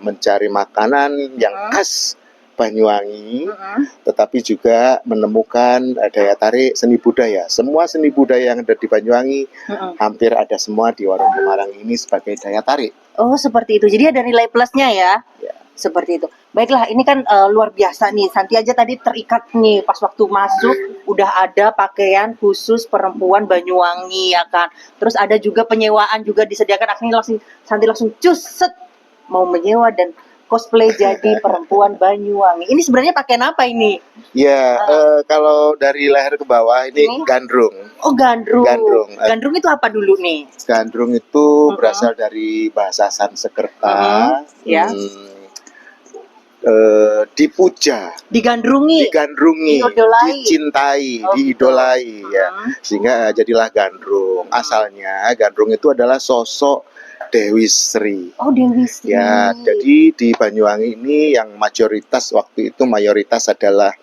mencari makanan yang khas Banyuwangi, tetapi juga menemukan daya tarik seni budaya. Semua seni budaya yang ada di Banyuwangi hampir ada semua di Warung Kemarang ini sebagai daya tarik. Oh, seperti itu. Jadi ada nilai plusnya ya? Ya. Seperti itu. Baiklah, ini kan luar biasa nih. Santi aja tadi terikat nih pas waktu masuk udah ada pakaian khusus perempuan Banyuwangi ya kan. Terus ada juga penyewaan juga disediakan. Akhirnya Santi langsung set mau menyewa dan cosplay jadi perempuan Banyuwangi. Ini sebenarnya pakaian apa ini? Ya, kalau dari leher ke bawah ini gandrung. Oh, gandrung. Gandrung. Gandrung itu apa dulu nih? Gandrung itu berasal dari bahasa Sanskerta. Ya. Dipuja, Digandrungi, diidolai. dicintai, diidolai ya. Sehingga jadilah gandrung. Asalnya gandrung itu adalah sosok Dewi Sri. Oh, Dewi Sri. Ya, jadi di Banyuwangi ini yang mayoritas waktu itu adalah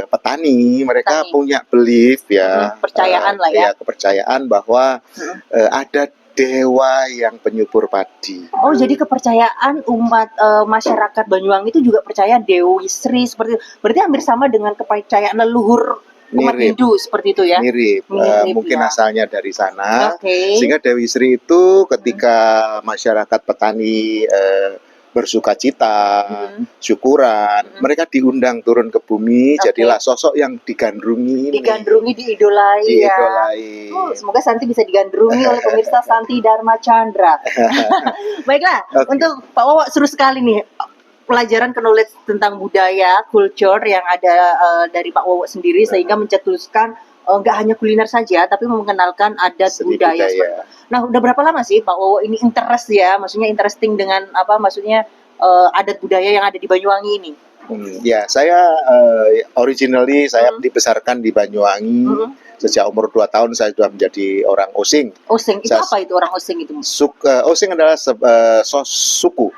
petani. Mereka punya belief ya, kepercayaan lah ya. Kepercayaan bahwa ada dewa yang penyubur padi. Oh, jadi kepercayaan umat masyarakat Banyuwangi itu juga percaya Dewi Sri seperti itu. Berarti hampir sama dengan kepercayaan leluhur umat Hindu seperti itu ya? Mirip mungkin ya. Asalnya dari sana. Sehingga Dewi Sri itu ketika masyarakat petani bersuka cita, syukuran, mereka diundang turun ke bumi, jadilah sosok yang digandrungi. Digandrungi, diidolai ya. Semoga Santi bisa digandrungi oleh pemirsa Santi Dharma Chandra. Baiklah, untuk Pak Wowo seru sekali nih pelajaran knowledge tentang budaya, culture yang ada dari Pak Wowo sendiri sehingga mencetuskan nggak hanya kuliner saja tapi mengenalkan adat budaya. Nah, udah berapa lama sih Pak Wowo ini interest ya? Maksudnya interesting dengan apa? Maksudnya adat budaya yang ada di Banyuwangi ini? Ya, saya originally saya dibesarkan di Banyuwangi. Sejak umur 2 tahun saya sudah menjadi orang Osing. Osing itu apa itu orang Osing itu? Osing adalah suku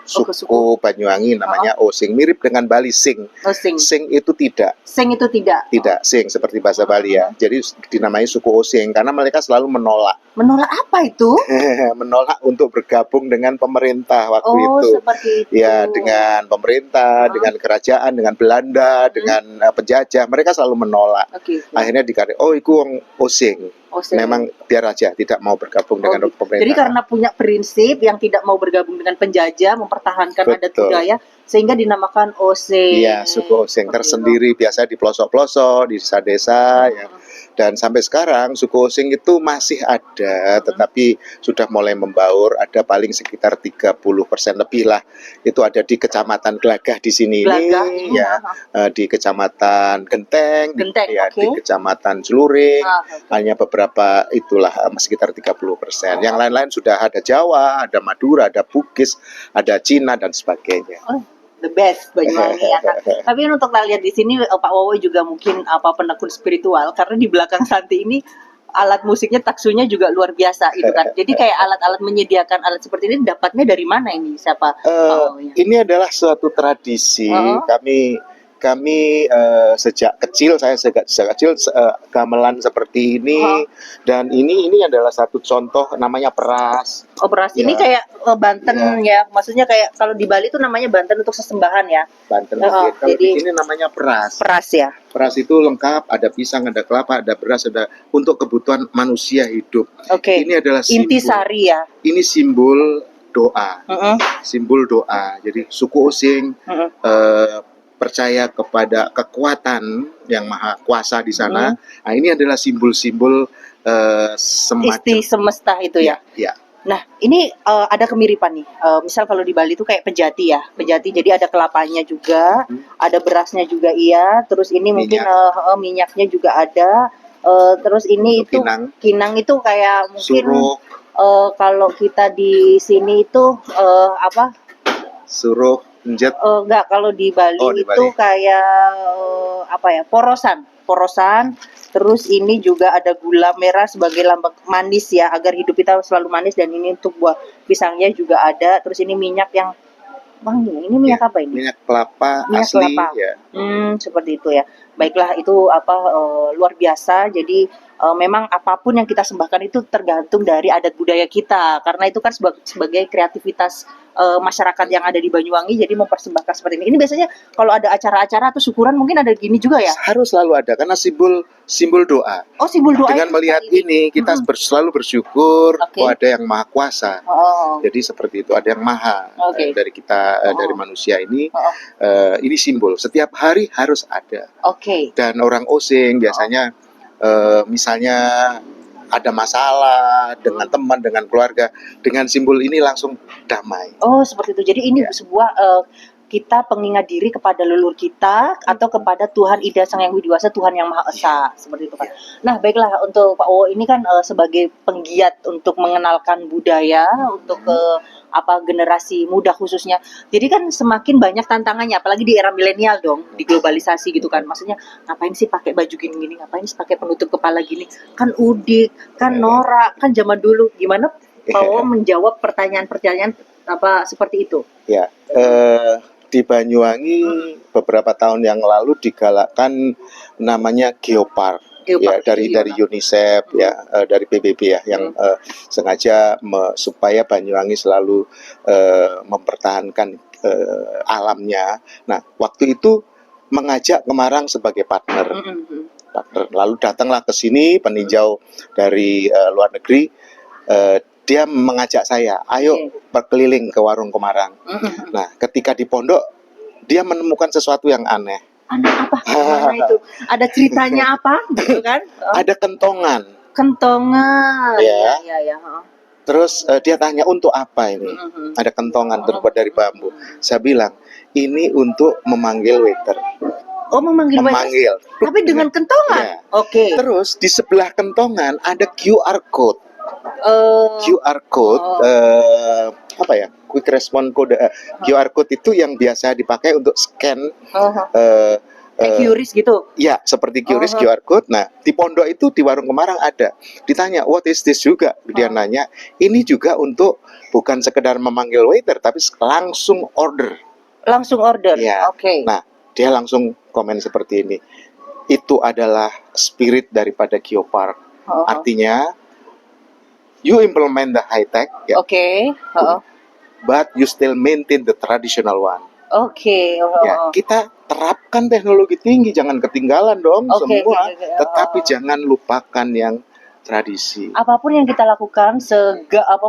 Banyuwangi namanya Osing, mirip dengan Bali Sing. Sing itu tidak. Sing itu tidak. Tidak, Sing seperti bahasa Bali ya. Jadi dinamai suku Osing karena mereka selalu menolak. Menolak apa itu? Menolak untuk bergabung dengan pemerintah waktu itu. Oh, seperti itu. Ya, dengan pemerintah, dengan kerajaan, dengan Belanda, dengan penjajah, mereka selalu menolak. Akhirnya dikatakan, oh itu Osing. Memang biar aja tidak mau bergabung dengan pemerintah. Jadi karena punya prinsip yang tidak mau bergabung dengan penjajah, mempertahankan adat budaya, sehingga dinamakan Osing. Iya, suku Osing tersendiri, biasa di pelosok-pelosok, di desa-desa ya. Dan sampai sekarang suku Osing itu masih ada, tetapi sudah mulai membaur. Ada paling sekitar 30% lebih lah. Itu ada di Kecamatan Glagah di sini. Ya, di Kecamatan Genteng, ya, di Kecamatan Celuring. Hanya beberapa itulah sekitar 30%. Yang lain-lain sudah ada Jawa, ada Madura, ada Bugis, ada Cina dan sebagainya. The best Banyuwangi ya kan. Tapi untuk kita lihat di sini Pak Wowo juga mungkin penekun spiritual karena di belakang Santi ini alat musiknya taksunya juga luar biasa itu kan. Jadi kayak alat-alat menyediakan alat seperti ini dapatnya dari mana ini siapa? Ini adalah suatu tradisi kami sejak kecil, saya sejak kecil gamelan seperti ini dan ini adalah satu contoh namanya peras. Oh, peras ini kayak Banten ya, maksudnya kayak kalau di Bali itu namanya Banten untuk sesembahan ya. Banten kalau di sini namanya peras. Peras ya. Peras itu lengkap, ada pisang, ada kelapa, ada beras, ada untuk kebutuhan manusia hidup. Ini adalah simbol, intisari ya. Ini simbol doa, simbol doa. Jadi suku Osing percaya kepada kekuatan yang maha kuasa di sana. Nah, ini adalah simbol-simbul semacam Isti semesta itu ya. ya. Nah, ini ada kemiripan nih. Misal kalau di Bali itu kayak pejati ya, pejati. Jadi ada kelapanya juga, ada berasnya juga iya. Terus ini mungkin minyaknya juga ada. Terus ini itu kinang itu kayak mungkin kalau kita di sini itu apa? Suruh njet. Enggak, kalau di Bali itu kayak apa ya? Porosan. Terus ini juga ada gula merah sebagai lambang manis ya, agar hidup kita selalu manis. Dan ini untuk buah pisangnya juga ada. Terus ini minyak yang wangi. Ini minyak apa ini? Minyak kelapa minyak asli kelapa. Ya. Seperti itu ya. Baiklah, itu apa luar biasa. Jadi memang apapun yang kita sembahkan itu tergantung dari adat budaya kita. Karena itu kan sebagai kreativitas masyarakat yang ada di Banyuwangi, jadi mempersembahkan seperti ini. Ini biasanya kalau ada acara-acara atau syukuran mungkin ada gini juga ya? Harus selalu ada karena simbol doa. Oh, simbol doa. Dengan melihat ini kita selalu bersyukur bahwa ada yang maha kuasa. Jadi seperti itu, ada yang maha dari kita, dari manusia ini. Ini simbol. Setiap hari harus ada. Dan orang Osing biasanya misalnya ada masalah dengan teman, dengan keluarga, dengan simbol ini langsung damai. Oh, seperti itu. Jadi ini sebuah kita pengingat diri kepada leluhur kita atau kepada Tuhan Ida Sang Yang Widiwasa, Tuhan Yang Maha Esa, seperti itu kan. Nah, baiklah, untuk Pak Wowo ini kan sebagai penggiat untuk mengenalkan budaya untuk generasi muda khususnya. Jadi kan semakin banyak tantangannya, apalagi di era milenial dong, di globalisasi gitu kan. Maksudnya ngapain sih pakai baju gini-gini, ngapain sih pakai penutup kepala gini? Kan udik, kan norak, kan zaman dulu. Gimana Pak Wowo menjawab pertanyaan-pertanyaan seperti itu? Ya, di Banyuwangi beberapa tahun yang lalu digalakkan namanya Geopark. Ya, dari UNICEF ya, dari PBB ya, yang sengaja supaya Banyuwangi selalu mempertahankan alamnya. Nah, waktu itu mengajak Kemarang sebagai partner. Lalu datanglah ke sini peninjau dari luar negeri. Dia mengajak saya, ayo berkeliling ke warung Kemarang. Nah, ketika di pondok, dia menemukan sesuatu yang aneh. Aneh apa? Gimana itu? Ada ceritanya apa? Gitu kan? Ada kentongan. Kentongan. Ya. Terus dia tanya, untuk apa ini? Ada kentongan terbuat dari bambu. Saya bilang, ini untuk memanggil waiter. Oh, memanggil. Tapi dengan kentongan? Ya. Terus di sebelah kentongan ada QR code. QR code quick response code. QR code itu yang biasa dipakai untuk scan QRIS gitu. Ya, seperti QRIS, QR code. Nah, di pondok itu di warung Kemarang ada. Ditanya, what is this juga? Dia nanya, ini juga untuk bukan sekedar memanggil waiter tapi langsung order. Langsung order. Ya. Nah, dia langsung komen seperti ini. Itu adalah spirit daripada Geopark. Artinya you implement the high tech, ya. But you still maintain the traditional one. Ya, kita terapkan teknologi tinggi, jangan ketinggalan dong semua. Tetapi jangan lupakan yang tradisi. Apapun yang kita lakukan,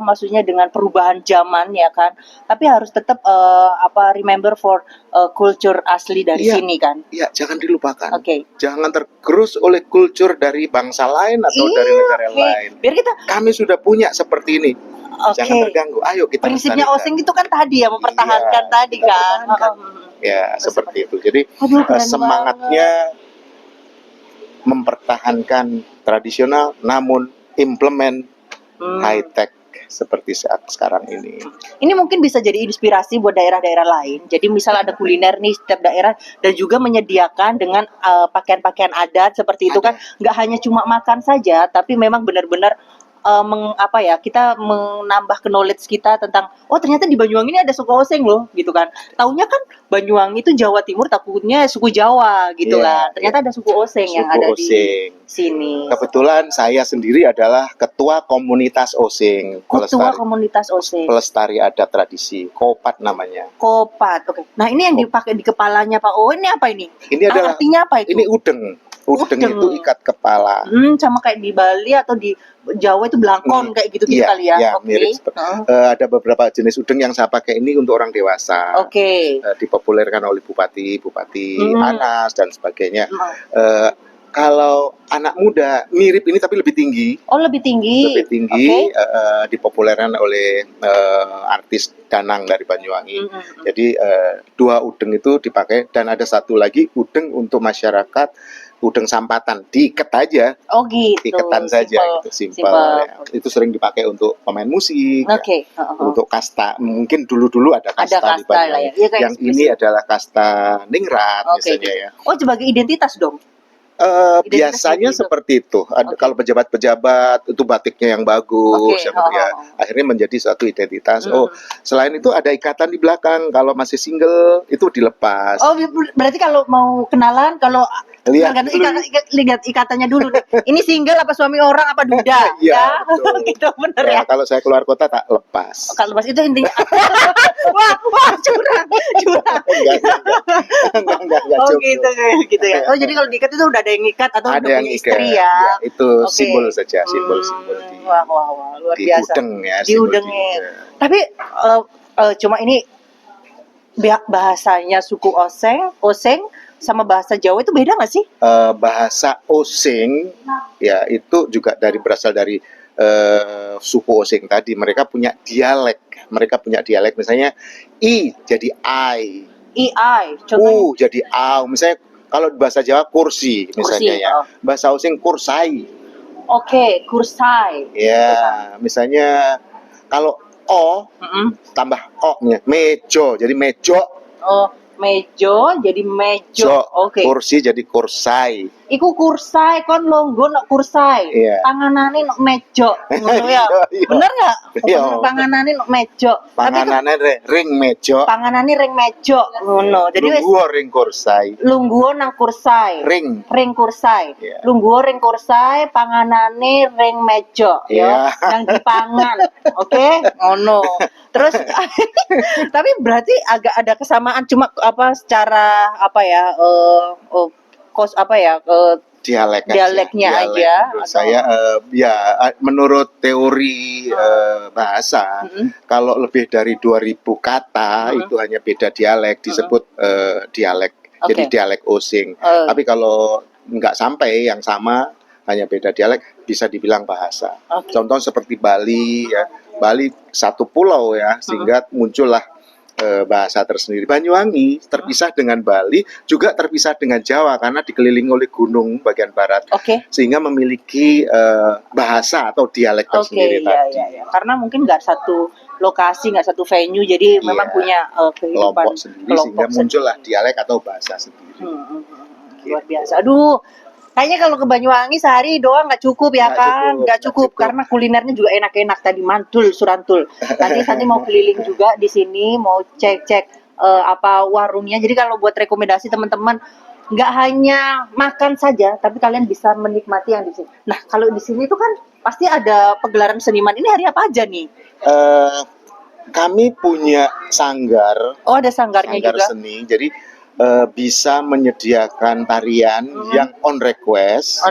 maksudnya dengan perubahan zaman ya kan. Tapi harus tetap remember for culture asli dari sini kan. Iya, jangan dilupakan. Jangan tergerus oleh kultur dari bangsa lain atau dari negara lain. Biar kami sudah punya seperti ini. Jangan terganggu. Ayo kita prinsipnya Osing itu kan tadi ya, mempertahankan tadi kan. Ya, seperti itu. Jadi semangatnya mempertahankan tradisional namun implement high tech seperti saat sekarang ini. Ini mungkin bisa jadi inspirasi buat daerah-daerah lain. Jadi misal ada kuliner nih setiap daerah dan juga menyediakan dengan pakaian-pakaian adat seperti itu kan, nggak hanya cuma makan saja, tapi memang benar-benar kita menambah knowledge kita tentang ternyata di Banyuwangi ini ada suku Osing loh gitu kan. Taunya kan Banyuwangi itu Jawa Timur, takutnya suku Jawa gitu kan. Ternyata ada suku Osing yang ada di sini. Kebetulan saya sendiri adalah ketua komunitas Osing. Komunitas Osing. Pelestari adat tradisi, Kopat namanya. Kopat. Nah, ini yang dipakai di kepalanya Pak ini apa ini? Ini adalah artinya apa itu? Ini udeng. Udeng itu ikat kepala. Sama kayak di Bali atau di Jawa itu belangkon kayak gitu Iya, kali ya. iya, Oke. mirip ada beberapa jenis udeng yang saya pakai ini untuk orang dewasa. Oke. Dipopulerkan oleh Bupati Anas dan sebagainya. Kalau anak muda mirip ini tapi lebih tinggi. Oh, lebih tinggi. Lebih tinggi, Oke. dipopulerkan oleh artis Danang dari Banyuwangi. Jadi 2 udeng itu dipakai dan ada satu lagi udeng untuk masyarakat, udeng sampatan, diikat aja. Oh gitu. Iketan saja gitu, simpel. Ya. Itu sering dipakai untuk pemain musik. Oke. Ya. Untuk kasta, mungkin dulu ada kasta di kasta lah Banyuwangi. ya. Iya, kayak Yang ini adalah kasta ningrat misalnya ya. Oh, sebagai identitas dong. Biasanya seperti itu. Kalau pejabat-pejabat itu batiknya yang bagus, akhirnya menjadi suatu identitas. Oh, selain itu ada ikatan di belakang. Kalau masih single itu dilepas. Oh, berarti kalau mau kenalan, kalau lihat ikatannya dulu nih. Ini single apa suami orang apa duda? Ya, gitu bener ya. Kalau saya keluar kota tak lepas. Kalau lepas itu intinya. wah, curang. Enggak. Oh, gitu ya. Oh, jadi kalau diikat itu udah ada yang ikat atau ada udah yang punya istri ya. Itu simbol saja, simbol di. Wah, luar biasa. Udeng ya. Di udengnya. Tapi cuma ini bahasanya suku Oseng sama bahasa Jawa itu beda nggak sih? Bahasa Osing ya itu juga berasal dari suku Osing tadi. Mereka punya dialek. Misalnya I jadi I. Contohnya. Jadi au. Misalnya kalau bahasa Jawa kursi misalnya ya. Bahasa Osing kursai. Oke, kursai. Ya, misalnya kalau O tambah O-nya mejo jadi mejo. Oh, mejo jadi mejo. Oke. Kursi jadi kursai. Iku kursai kon longgo nok kursai. Panganane nok mejo. Ngono ya. Bener enggak? Panganane nok mejo. Panganane ring mejo. Panganane ring mejo. Ngono. Jadi wis lungguh ring kursai. Lungguh nang kursai. Ring kursai. Lungguh ring kursai, panganane ring mejo ya. Yang dipangan. Oke? Ngono. Terus tapi berarti agak ada kesamaan cuma secara dialeknya aja. Menurut saya menurut teori bahasa kalau lebih dari 2000 kata itu hanya beda dialek disebut dialek. Jadi dialek Osing. Tapi kalau nggak sampai yang sama hanya beda dialek bisa dibilang bahasa. Contoh seperti Bali ya. Bali satu pulau ya sehingga muncullah bahasa tersendiri. Banyuwangi terpisah dengan Bali, juga terpisah dengan Jawa karena dikelilingi oleh gunung bagian barat, sehingga memiliki bahasa atau dialek tersendiri tadi. Iya. Karena mungkin nggak satu lokasi, nggak satu venue, jadi memang punya kehidupan kelompok sendiri, sehingga muncullah dialek atau bahasa sendiri. Luar biasa. Aduh. Kayaknya kalau ke Banyuwangi sehari doang nggak cukup ya kan? Nggak cukup karena kulinernya juga enak-enak tadi mantul surantul. Nanti mau keliling juga di sini, mau cek warungnya. Jadi kalau buat rekomendasi teman-teman nggak hanya makan saja, tapi kalian bisa menikmati yang di sini. Nah kalau di sini itu kan pasti ada pegelaran seniman. Ini hari apa aja nih? Kami punya sanggar. Oh ada sanggarnya juga. Sanggar seni. Jadi bisa menyediakan tarian yang on request.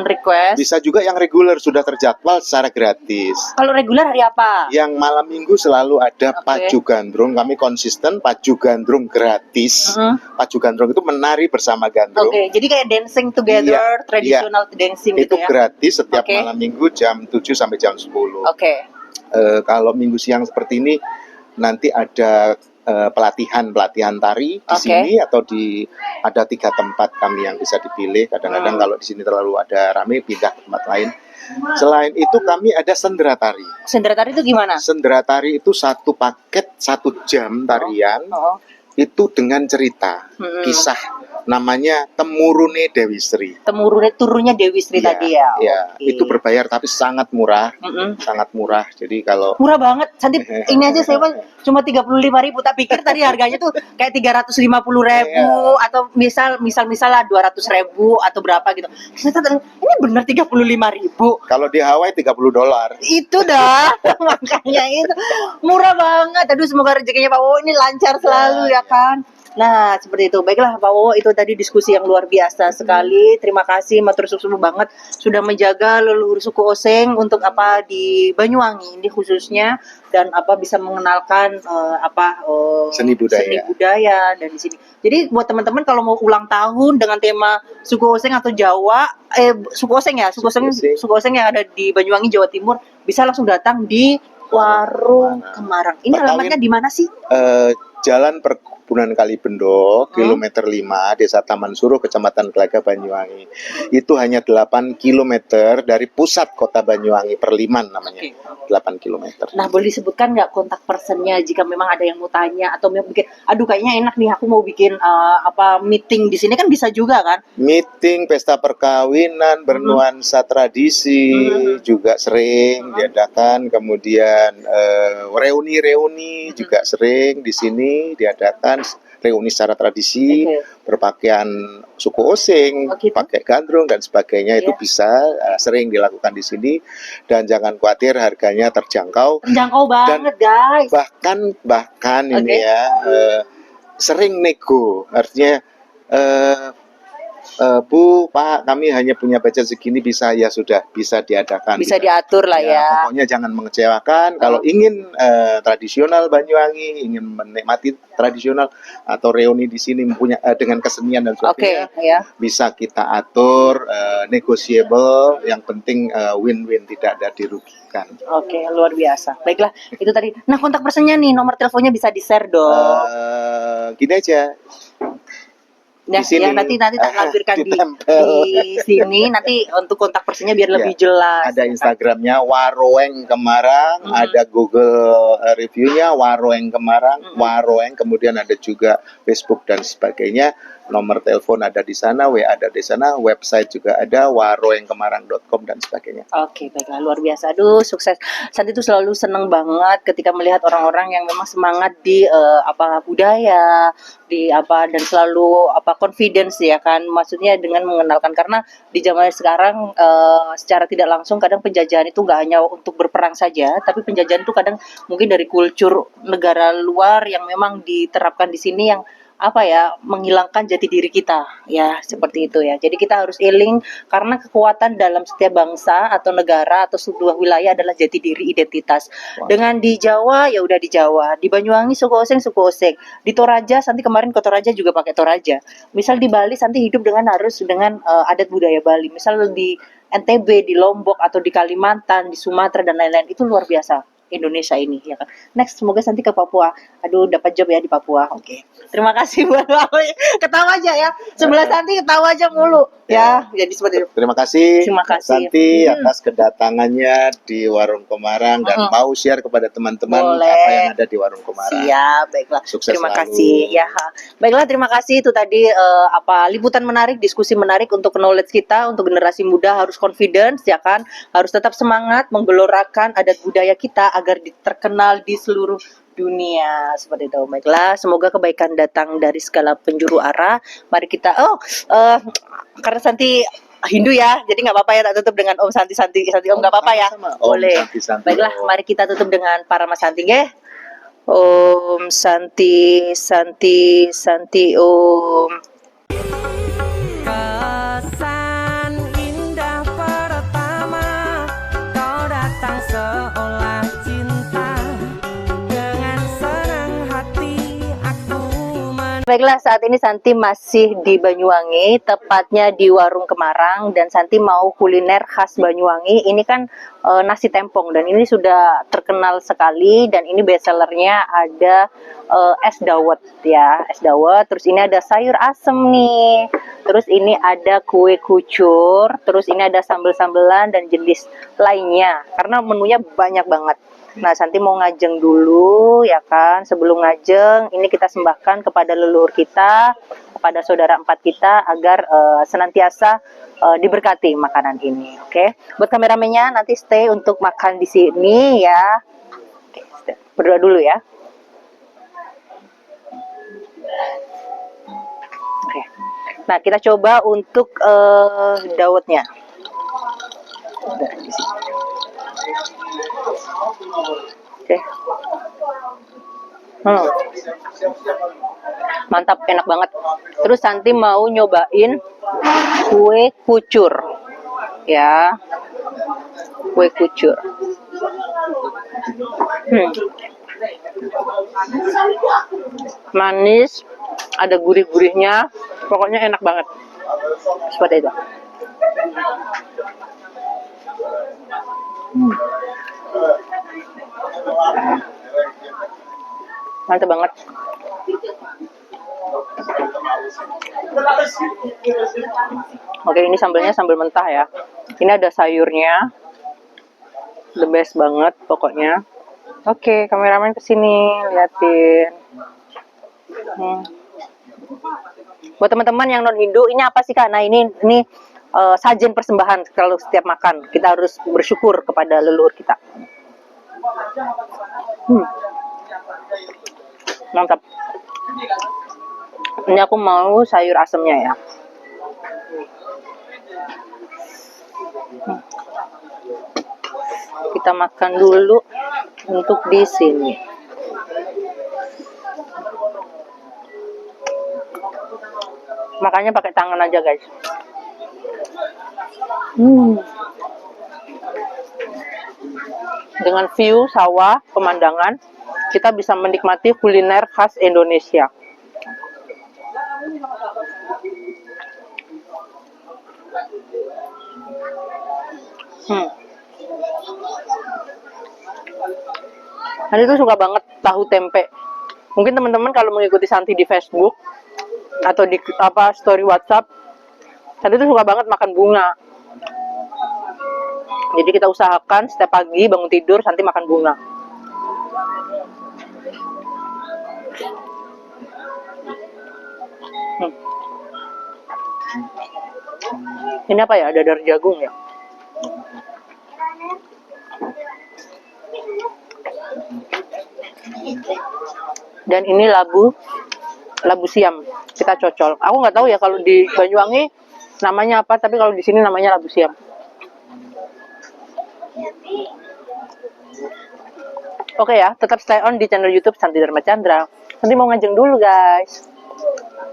Bisa juga yang reguler sudah terjadwal secara gratis. Kalau reguler hari apa? Yang malam minggu selalu ada Pacu Gandrung. Kami konsisten Pacu Gandrung gratis. Pacu Gandrung itu menari bersama gandrung. Jadi kayak dancing together, traditional dancing itu gitu ya. Itu gratis setiap malam minggu jam 7 sampai jam 10. Kalau minggu siang seperti ini nanti ada pelatihan tari di sini atau ada 3 tempat kami yang bisa dipilih. Kadang-kadang kalau di sini terlalu ada rame pindah ke tempat lain. Selain itu kami ada sendera tari. Sendera tari itu gimana? Sendera tari itu satu paket 1 jam tarian itu dengan cerita kisah. Namanya Temurune Dewi Sri. Turunnya Dewi Sri tadi ya. Itu berbayar tapi sangat murah. Sangat murah. Jadi kalau murah banget. Nanti ini aja sewa cuma 35.000. Tak pikir tadi harganya tuh kayak 350.000 atau misal lah 200.000 atau berapa gitu. Ini bener 35.000. Kalau di Hawaii $30. Itu dah. Makanya itu murah banget. Aduh semoga rezekinya Pak Wo ini lancar selalu ya kan. Nah, seperti itu. Baiklah, Pak Wowo, itu tadi diskusi yang luar biasa sekali. Terima kasih, matur suwun banget sudah menjaga leluhur suku Oseng untuk apa di Banyuwangi ini khususnya, dan apa bisa mengenalkan Seni budaya. seni budaya dan di sini. Jadi buat teman-teman kalau mau ulang tahun dengan tema suku Oseng atau Jawa, suku Oseng ya, suku Oseng yang ada di Banyuwangi Jawa Timur, bisa langsung datang di Warung Kemarang. Ini alamatnya di mana sih? Jalan Perkebunan Kalibendo, kilometer 5, Desa Taman Suruh, Kecamatan Glaga, Banyuwangi. Itu hanya 8 kilometer dari pusat kota Banyuwangi, Perliman namanya. 8 kilometer. Nah, boleh disebutkan nggak kontak personnya jika memang ada yang mau tanya atau mau bikin, aduh kayaknya enak nih aku mau bikin meeting di sini, kan bisa juga kan? Meeting, pesta perkawinan, bernuansa tradisi juga sering diadakan. Kemudian reuni-reuni juga sering di sini diadakan, reuni secara tradisi, berpakaian suku Oseng, pakai gandrung dan sebagainya, itu bisa sering dilakukan di sini, dan jangan khawatir, harganya terjangkau. Terjangkau banget, guys. Bahkan ini ya sering nego, artinya Bu, Pak, kami hanya punya budget segini, bisa ya sudah, bisa diadakan. Bisa diatur lah ya. Pokoknya jangan mengecewakan. Kalau ingin tradisional Banyuwangi, ingin menikmati tradisional atau reuni di sini dengan kesenian dan sebagainya, bisa kita atur, negotiable. Yang penting win-win, tidak ada dirugikan. Oke, luar biasa. Baiklah, itu tadi. Nah, kontak personnya nih, nomor teleponnya bisa di-share dong. Gini aja. Ya, nanti tak lampirkan di sini, nanti untuk kontak personnya biar lebih jelas. Ada Instagramnya Waroeng Kemarang, ada Google reviewnya Waroeng Kemarang, Waroeng, kemudian ada juga Facebook dan sebagainya. Nomor telepon ada di sana, WA ada di sana, website juga ada, waroengkemarang.com dan sebagainya. Oke, baiklah, luar biasa. Aduh, sukses. Santi itu selalu senang banget ketika melihat orang-orang yang memang semangat di budaya, dan selalu confidence ya kan. Maksudnya dengan mengenalkan, karena di zaman sekarang secara tidak langsung kadang penjajahan itu nggak hanya untuk berperang saja, tapi penjajahan itu kadang mungkin dari kultur negara luar yang memang diterapkan di sini, yang menghilangkan jati diri kita ya, seperti itu ya. Jadi kita harus eling, karena kekuatan dalam setiap bangsa atau negara atau sebuah wilayah adalah jati diri, identitas. Dengan di Jawa ya udah di Jawa, di Banyuwangi suku Oseng, di Toraja, Santi kemarin ke Toraja juga pakai Toraja. Misal di Bali Santi hidup dengan adat budaya Bali. Misal di NTB, di Lombok atau di Kalimantan, di Sumatera dan lain-lain, itu luar biasa Indonesia ini ya kan. Next, semoga Santi ke Papua. Aduh, dapat job ya di Papua. Oke. Terima kasih buat ketawa aja ya. Sebelah Santi ketawa aja mulu ya. Jadi seperti itu. Terima kasih. Santi atas kedatangannya di Warung Kemarang dan mau share kepada teman-teman apa yang ada di Warung Kemarang. Siap, baiklah. Sukses terima selalu. Kasih ya. Baiklah, terima kasih, itu tadi liputan menarik, diskusi menarik untuk knowledge kita, untuk generasi muda harus confidence ya kan. Harus tetap semangat menggelorakan adat budaya kita agar terkenal di seluruh dunia, seperti itu. Baiklah, semoga kebaikan datang dari segala penjuru arah. Mari kita karena Santi Hindu ya, jadi nggak apa-apa ya tak tutup dengan Om Santi Om, nggak apa-apa ya, boleh. Baiklah, mari kita tutup dengan para Mas Santi, nggih. Om Santi Om. Kesan indah pertama, kau datang seolah cinta, dengan senang hati aku Baiklah, saat ini Santi masih di Banyuwangi, tepatnya di Warung Kemarang, dan Santi mau kuliner khas Banyuwangi. Ini kan nasi tempong, dan ini sudah terkenal sekali, dan ini bestsellernya ada es dawet ya, es dawet. Terus ini ada sayur asem nih, terus ini ada kue kucur, terus ini ada sambal-sambelan dan jenis lainnya, karena menunya banyak banget. Nah, Santi mau ngajeng dulu ya kan. Sebelum ngajeng, ini kita sembahkan kepada leluhur kita, kepada saudara empat kita, agar senantiasa diberkati makanan ini. Oke, buat kameramennya nanti stay untuk makan di sini ya. Oke, berdoa dulu ya. Oke. Nah, kita coba untuk dawetnya. Udah di sini. Oke. Mantap, enak banget. Terus Santi mau nyobain kue kucur. Ya. Kue kucur. Manis, ada gurih-gurihnya. Pokoknya enak banget. Seperti itu. Mantap banget. Oke, ini sambelnya sambal mentah ya. Ini ada sayurnya. The best banget pokoknya. Oke, kameramen kesini liatin. Buat teman-teman yang non Hindu, ini apa sih Kak? Nah ini sajen persembahan kalau setiap makan. Kita harus bersyukur kepada leluhur kita. Mantap. Ini aku mau sayur asemnya ya. Kita makan dulu untuk di sini. Makanya pakai tangan aja guys. Dengan view sawah, pemandangan, kita bisa menikmati kuliner khas Indonesia. Nanti tuh suka banget tahu tempe. Mungkin teman-teman kalau mengikuti Santi di Facebook atau di story WhatsApp, Santi tuh suka banget makan bunga. Jadi kita usahakan setiap pagi bangun tidur Santi makan bunga. Ini apa ya? Dadar jagung ya? Dan ini labu siam, kita cocol. Aku nggak tahu ya kalau di Banyuwangi namanya apa, tapi kalau di sini namanya labu siam. Oke ya, tetap stay on di channel YouTube Santi Dharma Chandra. Nanti mau ngajeng dulu guys.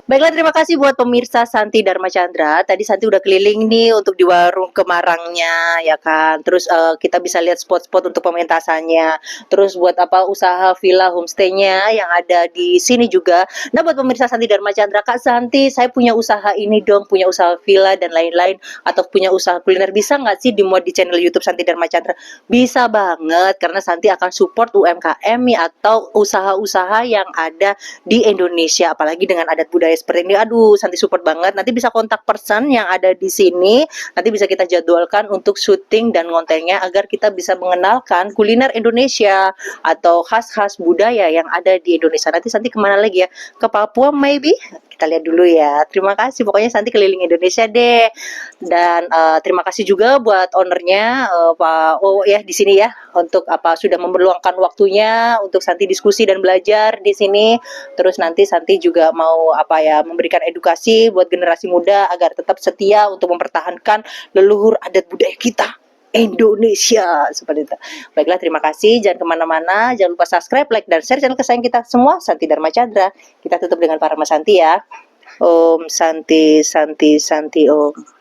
Baiklah, terima kasih buat pemirsa Santi Dharma Chandra. Tadi Santi udah keliling nih untuk di warung Kemarangnya, ya kan. Terus kita bisa lihat spot-spot untuk pementasannya. Terus buat usaha villa homestay-nya yang ada di sini juga. Nah, buat pemirsa Santi Dharma Chandra, Kak Santi, saya punya usaha ini dong, punya usaha villa dan lain-lain, atau punya usaha kuliner, bisa nggak sih dimuat di channel YouTube Santi Dharma Chandra? Bisa banget, karena Santi akan support UMKM atau usaha-usaha yang ada di Indonesia, apalagi dengan adat budaya seperti ini. Aduh, Santi support banget. Nanti bisa kontak person yang ada di sini. Nanti bisa kita jadwalkan untuk syuting dan kontennya agar kita bisa mengenalkan kuliner Indonesia atau khas-khas budaya yang ada di Indonesia. Nanti Santi kemana lagi ya? Ke Papua maybe? Kita lihat dulu ya. Terima kasih. Pokoknya Santi keliling Indonesia deh. Dan terima kasih juga buat ownernya Pak ya di sini ya, untuk sudah memeluangkan waktunya untuk Santi diskusi dan belajar di sini. Terus nanti Santi juga mau memberikan edukasi buat generasi muda agar tetap setia untuk mempertahankan leluhur adat budaya kita Indonesia, seperti itu. Baiklah, terima kasih. Jangan kemana-mana. Jangan lupa subscribe, like, dan share channel kesayangan kita semua, Santi Dharma Chandra. Kita tutup dengan Parama Santi ya. Om Santi Santi Santi Om.